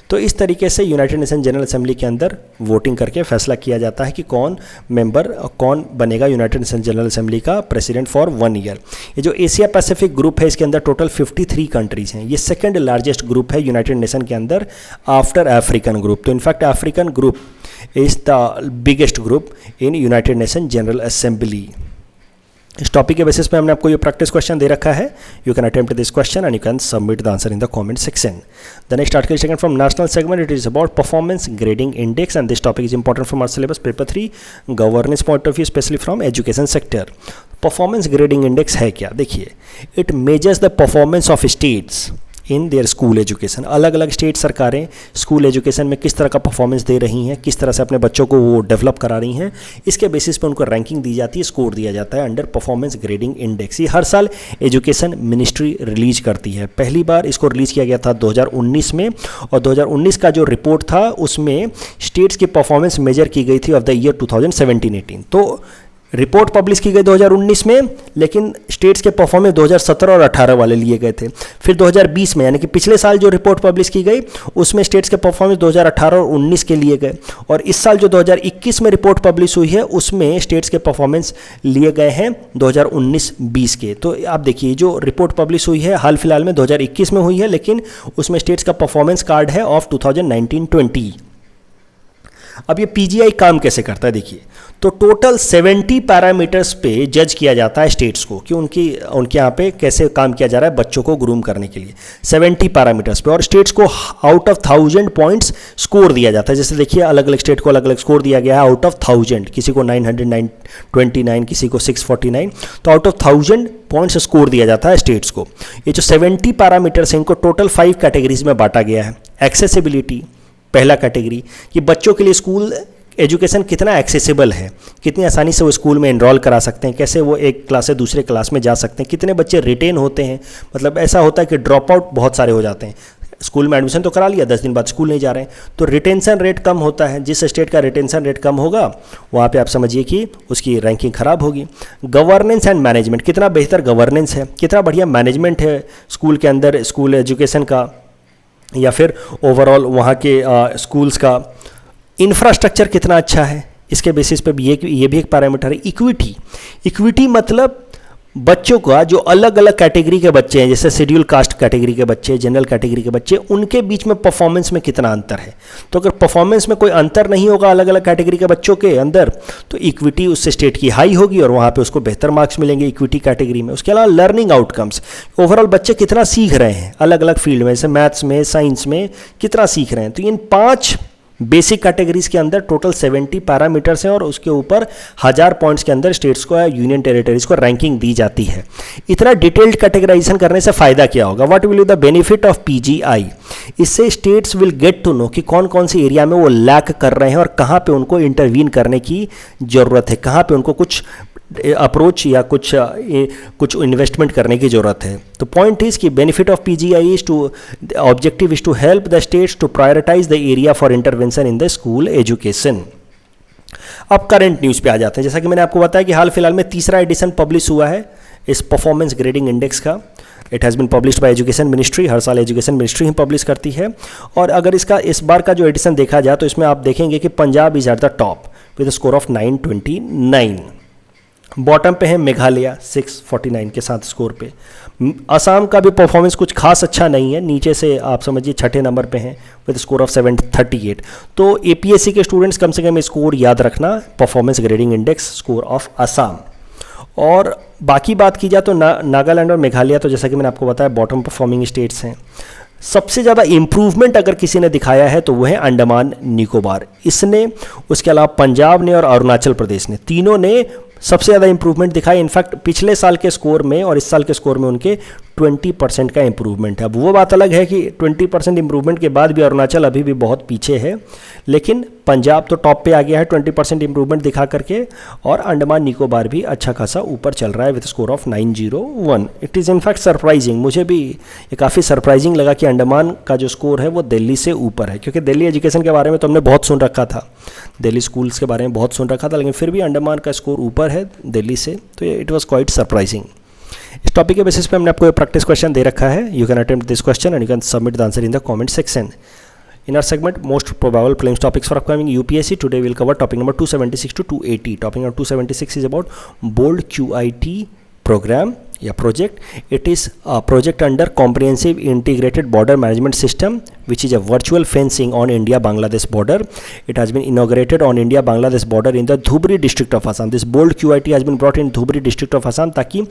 तो इस तरीके से यूनाइटेड नेशन जनरल असेंबली के अंदर वोटिंग करके फैसला किया जाता है कि कौन बनेगा यूनाइटेड नेशन जनरल असेंबली का प्रेसिडेंट फॉर 1 ईयर। ये जो एशिया पैसिफिक ग्रुप है, इसके अंदर टोटल 53 कंट्रीज़ हैं। ये सेकेंड लार्जेस्ट ग्रुप है यूनाइटेड नेशन के अंदर आफ्टर अफ्रीकन ग्रुप। तो in fact African group is the biggest group in United Nation General assembly. इस टॉपिक के बेसिस पे हमने आपको ये प्रैक्टिस क्वेश्चन दे रखा है। You can attempt this question and you can submit the answer in the comment section. The next article is taken from national segment. It is about performance grading index and this topic is important from our syllabus paper 3 governance point of view, especially from education sector. Performance grading index है क्या? देखिए, it measures the performance of states in their school education. अलग अलग स्टेट सरकारें स्कूल एजुकेशन में किस तरह का परफॉर्मेंस दे रही हैं, किस तरह से अपने बच्चों को वो डेवलप करा रही हैं, इसके बेसिस पे उनको रैंकिंग दी जाती है, स्कोर दिया जाता है अंडर परफॉर्मेंस ग्रेडिंग इंडेक्स। ये हर साल एजुकेशन मिनिस्ट्री रिलीज करती है। पहली बार इसको रिलीज़ किया गया था 2019 में, और 2019 का जो रिपोर्ट था उसमें स्टेट्स की परफॉर्मेंस मेजर की गई थी ऑफ द ईयर 2017-18। तो रिपोर्ट पब्लिश की गई 2019 में, लेकिन स्टेट्स के परफॉर्मेंस 2017 और 18 वाले लिए गए थे। फिर 2020 में, यानी कि पिछले साल जो रिपोर्ट पब्लिश की गई उसमें स्टेट्स के परफॉर्मेंस 2018 और 19 के लिए गए, और इस साल जो 2021 में रिपोर्ट पब्लिश हुई है उसमें स्टेट्स के परफॉर्मेंस लिए गए हैं 2019-20 के। तो आप देखिए, जो रिपोर्ट पब्लिश हुई है हाल फिलहाल में 2021 में हुई है, लेकिन उसमें स्टेट्स का परफॉर्मेंस कार्ड है ऑफ 2019-20। अब ये पीजीआई काम कैसे करता है? देखिए, तो टोटल 70 पैरामीटर्स पे जज किया जाता है स्टेट्स को कि उनके यहाँ पे कैसे काम किया जा रहा है बच्चों को ग्रूम करने के लिए, 70 पैरामीटर्स पे, और स्टेट्स को आउट ऑफ 1000 पॉइंट्स स्कोर दिया जाता है। जैसे देखिए, अलग अलग स्टेट को अलग अलग स्कोर दिया गया है आउट ऑफ 1000, किसी को 929, किसी को 649, तो आउट ऑफ 1000 पॉइंट्स स्कोर दिया जाता है स्टेट्स को। ये जो 70 पैरामीटर्स हैं इनको टोटल 5 कैटेगरीज में बांटा गया है। एक्सेसिबिलिटी पहला कैटेगरी, कि बच्चों के लिए स्कूल एजुकेशन कितना एक्सेसिबल है, कितनी आसानी से वो स्कूल में एनरोल करा सकते हैं, कैसे वो एक क्लास से दूसरे क्लास में जा सकते हैं, कितने बच्चे रिटेन होते हैं। मतलब ऐसा होता है कि ड्रॉप आउट बहुत सारे हो जाते हैं, स्कूल में एडमिशन तो करा लिया, 10 दिन बाद स्कूल नहीं जा रहे हैं, तो रिटेंशन रेट कम होता है। जिस स्टेट का रिटेंशन रेट कम होगा वहाँ पे आप समझिए कि उसकी रैंकिंग खराब होगी। गवर्नेंस एंड मैनेजमेंट, कितना बेहतर गवर्नेंस है, कितना बढ़िया मैनेजमेंट है स्कूल के अंदर स्कूल एजुकेशन का, या फिर ओवरऑल वहाँ के स्कूल्स का इंफ्रास्ट्रक्चर कितना अच्छा है, इसके बेसिस पे भी ये भी एक पैरामीटर है। इक्विटी मतलब बच्चों का जो अलग अलग कैटेगरी के बच्चे हैं, जैसे शेड्यूल कास्ट कैटेगरी के बच्चे, जनरल कैटेगरी के बच्चे, उनके बीच में परफॉर्मेंस में कितना अंतर है। तो अगर परफॉर्मेंस में कोई अंतर नहीं होगा अलग अलग कैटेगरी के बच्चों के अंदर, तो इक्विटी उससे स्टेट की हाई होगी और वहाँ पे उसको बेहतर मार्क्स मिलेंगे इक्विटी कैटेगरी में। उसके अलावा लर्निंग आउटकम्स, ओवरऑल बच्चे कितना सीख रहे हैं अलग अलग फील्ड में, जैसे मैथ्स में, साइंस में कितना सीख रहे हैं। तो इन 5 बेसिक कैटेगरीज के अंदर टोटल 70 पैरामीटर्स हैं और उसके ऊपर 1000 पॉइंट्स के अंदर स्टेट्स को या यूनियन टेरिटरीज को रैंकिंग दी जाती है। इतना डिटेल्ड कैटेगराइजेशन करने से फायदा क्या होगा? What will be the benefit of PGI? इससे states will get to know कि कौन कौन से एरिया में वो लैक कर रहे हैं और कहाँ पे उनको इंटरवीन करने की ज़रूरत है, कहाँ पे उनको कुछ अप्रोच या कुछ इन्वेस्टमेंट करने की ज़रूरत है। तो पॉइंट इज़ कि benefit of PGI is to, objective is to help the states to prioritise the area for intervention in the school education. अब करंट न्यूज़ पे आ जाते हैं। जैसा कि मैंने आपको बताया कि हाल फिलहाल में तीसरा एडिशन पब्लिश हुआ है इस परफॉर्मेंस ग्रेडिंग इंडेक्स का। It has been published by education ministry, हर साल एजुकेशन मिनिस्ट्री ही पब्लिश करती है। और अगर इसका इस बार का जो एडिशन देखा जाए तो इसमें आप देखेंगे कि Punjab is at the top with score of 929। Bottom पे है मेघालय 649 के साथ स्कोर पे। असम का भी परफॉर्मेंस कुछ खास अच्छा नहीं है, नीचे से आप समझिए छठे नंबर पे हैं विद स्कोर ऑफ 738। तो APSC के स्टूडेंट्स कम से कम स्कोर याद रखना, performance grading index score of Assam. और बाकी बात की जाए तो नागालैंड और मेघालय तो जैसा कि मैंने आपको बताया बॉटम परफॉर्मिंग स्टेट्स हैं। सबसे ज़्यादा इम्प्रूवमेंट अगर किसी ने दिखाया है तो वो है अंडमान निकोबार, इसने, उसके अलावा पंजाब ने और अरुणाचल प्रदेश ने, तीनों ने सबसे ज़्यादा इंप्रूवमेंट दिखाई। इनफैक्ट पिछले साल के स्कोर में और इस साल के स्कोर में उनके 20% का इंप्रूवमेंट है। अब वो बात अलग है कि 20% इंप्रूवमेंट के बाद भी अरुणाचल अभी भी बहुत पीछे है, लेकिन पंजाब तो टॉप पे आ गया है 20% इंप्रूवमेंट दिखा करके, और अंडमान निकोबार भी अच्छा खासा ऊपर चल रहा है with score of 901। It is in fact surprising, मुझे भी ये काफ़ी सरप्राइजिंग लगा कि अंडमान का जो स्कोर है वो दिल्ली से ऊपर है, क्योंकि दिल्ली एजुकेशन के बारे में तो हमने बहुत सुन रखा था, दिल्ली स्कूल्स के बारे में बहुत सुन रखा था, लेकिन फिर भी अंडमान का स्कोर ऊपर है दिल्ली से, तो इट वॉज क्वाइट सरप्राइजिंग। इस टॉपिक के बेसिस पे हमने आपको प्रैक्टिस क्वेश्चन दे रखा है। You can attempt this question and you can submit the answer in the comment section. In our segment, most probable claims topics for upcoming UPSC, today we'll cover topic number 276 to 280. Topic number 276 is about bold QIT program या project. It is a project under comprehensive integrated border management system, which is a virtual fencing on India-Bangladesh border. It has been inaugurated on India-Bangladesh border in the Dhubri district of Assam. This bold QIT has been brought in Dhubri district of Assam ताकि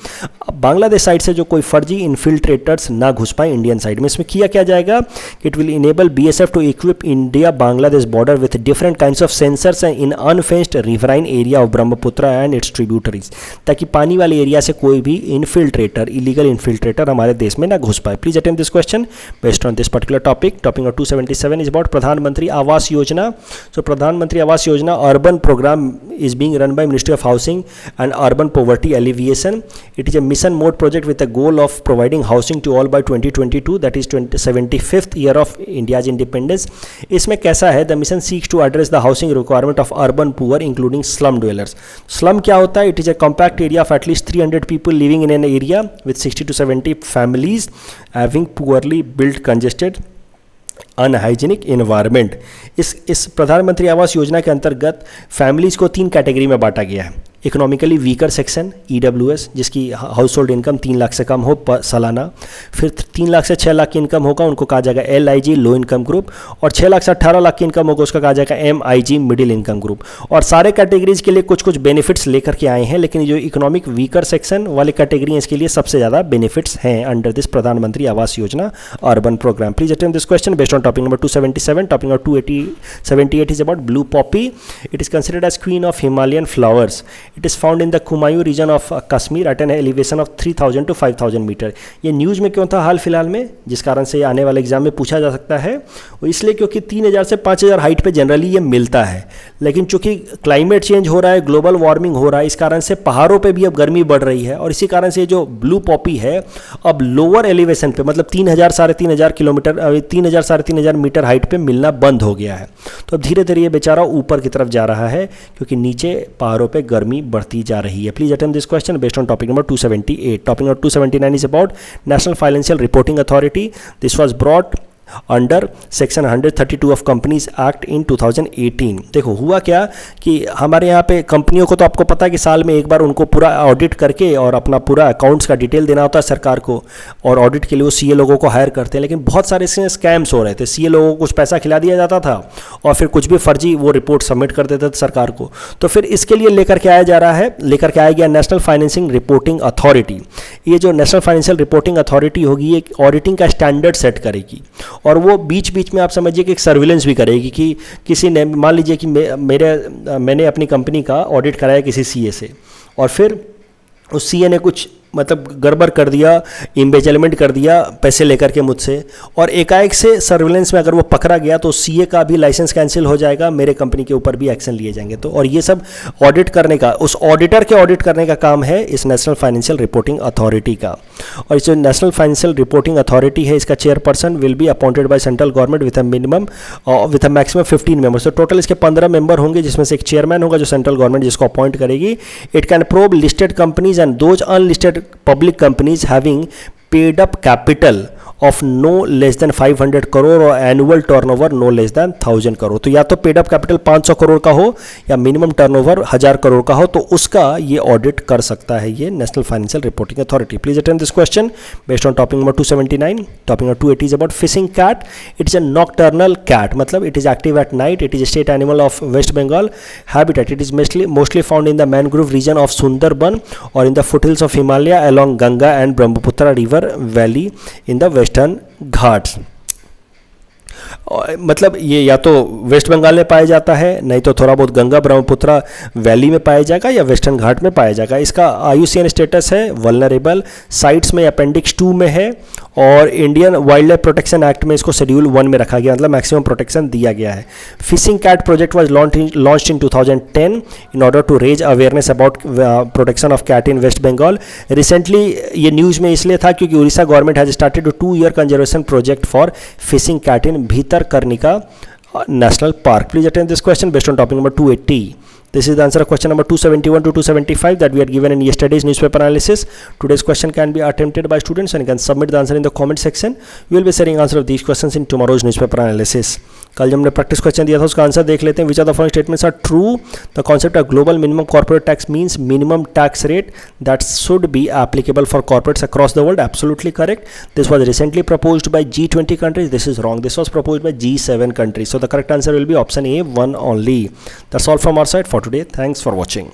बांग्लादेश साइड से जो कोई फर्जी इन्फिल्ट्रेटर्स ना घुस पाए इंडियन साइड में। इसमें किया क्या जाएगा, it will enable BSF to equip India Bangladesh border with different kinds of sensors in unfenced riverine area of Brahmaputra and its tributaries, ताकि पानी वाले एरिया से कोई भी इन्फिल्ट्रेटर, इलीगल इन्फिल्ट्रेटर हमारे देश में ना घुस पाए। Please attempt this question based on this particular topic. Topic number 277 is about Pradhan Mantri Awas Yojana. So Pradhan Mantri Awas Yojana urban programme is being run by Ministry of Housing and Urban Poverty Alleviation. It is a mission mode project with the goal of providing housing to all by 2022, that is 75th year of India's independence. इसमें कैसा है, the mission seeks to address the housing requirement of urban poor including slum dwellers. Slum क्या होता है, it is a compact area of at least 300 people living in an area with 60 to 70 families having poorly built congested unhygienic environment. इस प्रधानमंत्री आवास योजना के अंतर्गत फैमिलीज़ को 3 कैटेगरी में बांटा गया है। इकोनॉमिकली वीकर सेक्शन EWS, जिसकी हाउस होल्ड इनकम 3 लाख से कम हो सालाना, फिर 3 लाख से 6 लाख की इनकम होगा उनको कहा जाएगा LIG लो इनकम ग्रुप, और 6 लाख से 18 लाख की इनकम होगा उसका कहा जाएगा MIG मिडिल इनकम ग्रुप। और सारे कैटेगरीज के लिए कुछ कुछ बेनिफिट्स लेकर के आए हैं, लेकिन जो इकोनॉमिक वीकर सेक्शन वाली कैटेगरी है इसके लिए सबसे ज़्यादा बेनिफिट्स हैं under this Pradhan Mantri Awas Yojana urban programme. Please attempt this question based on topic number 277. Topic number 278 is about blue poppy. It is considered as queen of Himalayan flowers. It is found in the Kumayu region of Kashmir at an elevation of 3000 to 5000 metre. ये न्यूज़ में क्यों था हाल फिलहाल में, जिस कारण से आने वाले एग्जाम में पूछा जा सकता है, वो इसलिए क्योंकि 3000 से 5000 हाइट पे जनरली ये मिलता है, लेकिन चूंकि क्लाइमेट चेंज हो रहा है, ग्लोबल वार्मिंग हो रहा है, इस कारण से पहाड़ों पे भी अब गर्मी बढ़ रही है, और इसी कारण से जो ब्लू पॉपी है अब लोअर एलिवेशन पे, मतलब 3000 साढ़े 3000 किलोमीटर 3000 साढ़े 3000 मीटर हाइट पे मिलना बंद हो गया है। तो अब धीरे धीरे ये बेचारा ऊपर की तरफ जा रहा है, क्योंकि नीचे पहाड़ों पे गर्मी बढ़ती जा रही है। Please attempt this question based on topic number 278. Topic number 279 is about national financial reporting authority. This was brought under section 132 of companies act in 2018। देखो हुआ क्या कि हमारे यहाँ पे कंपनियों को तो आपको पता है कि साल में एक बार उनको पूरा ऑडिट करके और अपना पूरा अकाउंट्स का डिटेल देना होता है सरकार को, और ऑडिट के लिए वो CA लोगों को हायर करते हैं, लेकिन बहुत सारे इसमें स्कैम्स हो रहे थे। CA लोगों को कुछ पैसा खिला दिया जाता था और फिर कुछ भी फर्जी वो रिपोर्ट सबमिट कर देते थे सरकार को। तो फिर इसके लिए लेकर के आया गया नेशनल फाइनेंसिंग रिपोर्टिंग अथॉरिटी। ये जो नेशनल फाइनेंशियल रिपोर्टिंग अथॉरिटी होगी ये ऑडिटिंग का स्टैंडर्ड सेट करेगी, और वो बीच बीच में आप समझिए कि एक सर्विलेंस भी करेगी कि किसी ने, मान लीजिए कि मैंने अपनी कंपनी का ऑडिट कराया किसी CA से, और फिर उस CA ने कुछ मतलब गड़बड़ कर दिया, इम्बेजलमेंट कर दिया पैसे लेकर के मुझसे, और एकाएक से सर्विलेंस में अगर वो पकड़ा गया तो सीए का भी लाइसेंस कैंसिल हो जाएगा, मेरे कंपनी के ऊपर भी एक्शन लिए जाएंगे। तो और ये सब ऑडिट करने का, उस ऑडिटर के ऑडिट करने का काम है इस नेशनल फाइनेंशियल रिपोर्टिंग अथॉरिटी का। और इस जो नेशनल फाइनेंशियल रिपोर्टिंग अथॉरिटी है, इसका chairperson will be appointed by central government with a maximum 15 members. तो टोटल इसके 15 मेंबर होंगे, जिसमें से एक चेयरमैन होगा जो सेंट्रल गवर्नमेंट जिसको अपॉइंट करेगी। It can probe listed companies and those unlisted public companies having paid up capital of no less than 500 crore और annual turnover no less than 1000 crore. तो या तो पेड अप कैपिटल 500 करोड़ का हो या मिनिमम टर्नओवर 1000 करोड़ का हो, तो उसका ये ऑडिट कर सकता है ये national financial reporting authority. Please attend this question based on topic number 279। Topic number 280 is about fishing cat. It is a nocturnal cat, मतलब it is active at night. It is state animal of West Bengal habitat. It is mostly found in the mangrove region of Sundarban और in the foothills of Himalaya along Ganga and Brahmaputra river valley in the Western Ghats. मतलब ये या तो वेस्ट बंगाल में पाया जाता है, नहीं तो थोड़ा बहुत गंगा ब्रह्मपुत्र वैली में पाया जाएगा या वेस्टर्न घाट में पाया जाएगा। इसका IUCN स्टेटस है वल्नरेबल, साइट्स में अपेंडिक्स 2 में है, और Indian wild life protection act में इसको शेड्यूल 1 में रखा गया, मतलब मैक्सिमम प्रोटेक्शन दिया गया है। Fishing cat project was launched in 2010 in order to raise awareness about protection of cat in West Bengal. Recently ये न्यूज़ में इसलिए था क्योंकि Orissa government has started a 2-year conservation project for fishing cat in Bhitarkanika National Park. Please attend this question based on topic number 280. This is the answer of question number 271 to 275 that we had given in yesterday's newspaper analysis. Today's question can be attempted by students and you can submit the answer in the comment section. We will be sharing answer of these questions in tomorrow's newspaper analysis. कल जब हमने प्रैक्टिस क्वेश्चन दिया था उसका आंसर देख लेते हैं। Which are the following statements are true? The concept of global minimum corporate tax means minimum tax rate that should be applicable for corporates across the world. Absolutely correct. This was recently proposed by G20 countries. This is wrong. This was proposed by G7 countries. So the correct answer will be option A, 1 only. That's all from our side for today. Thanks for watching.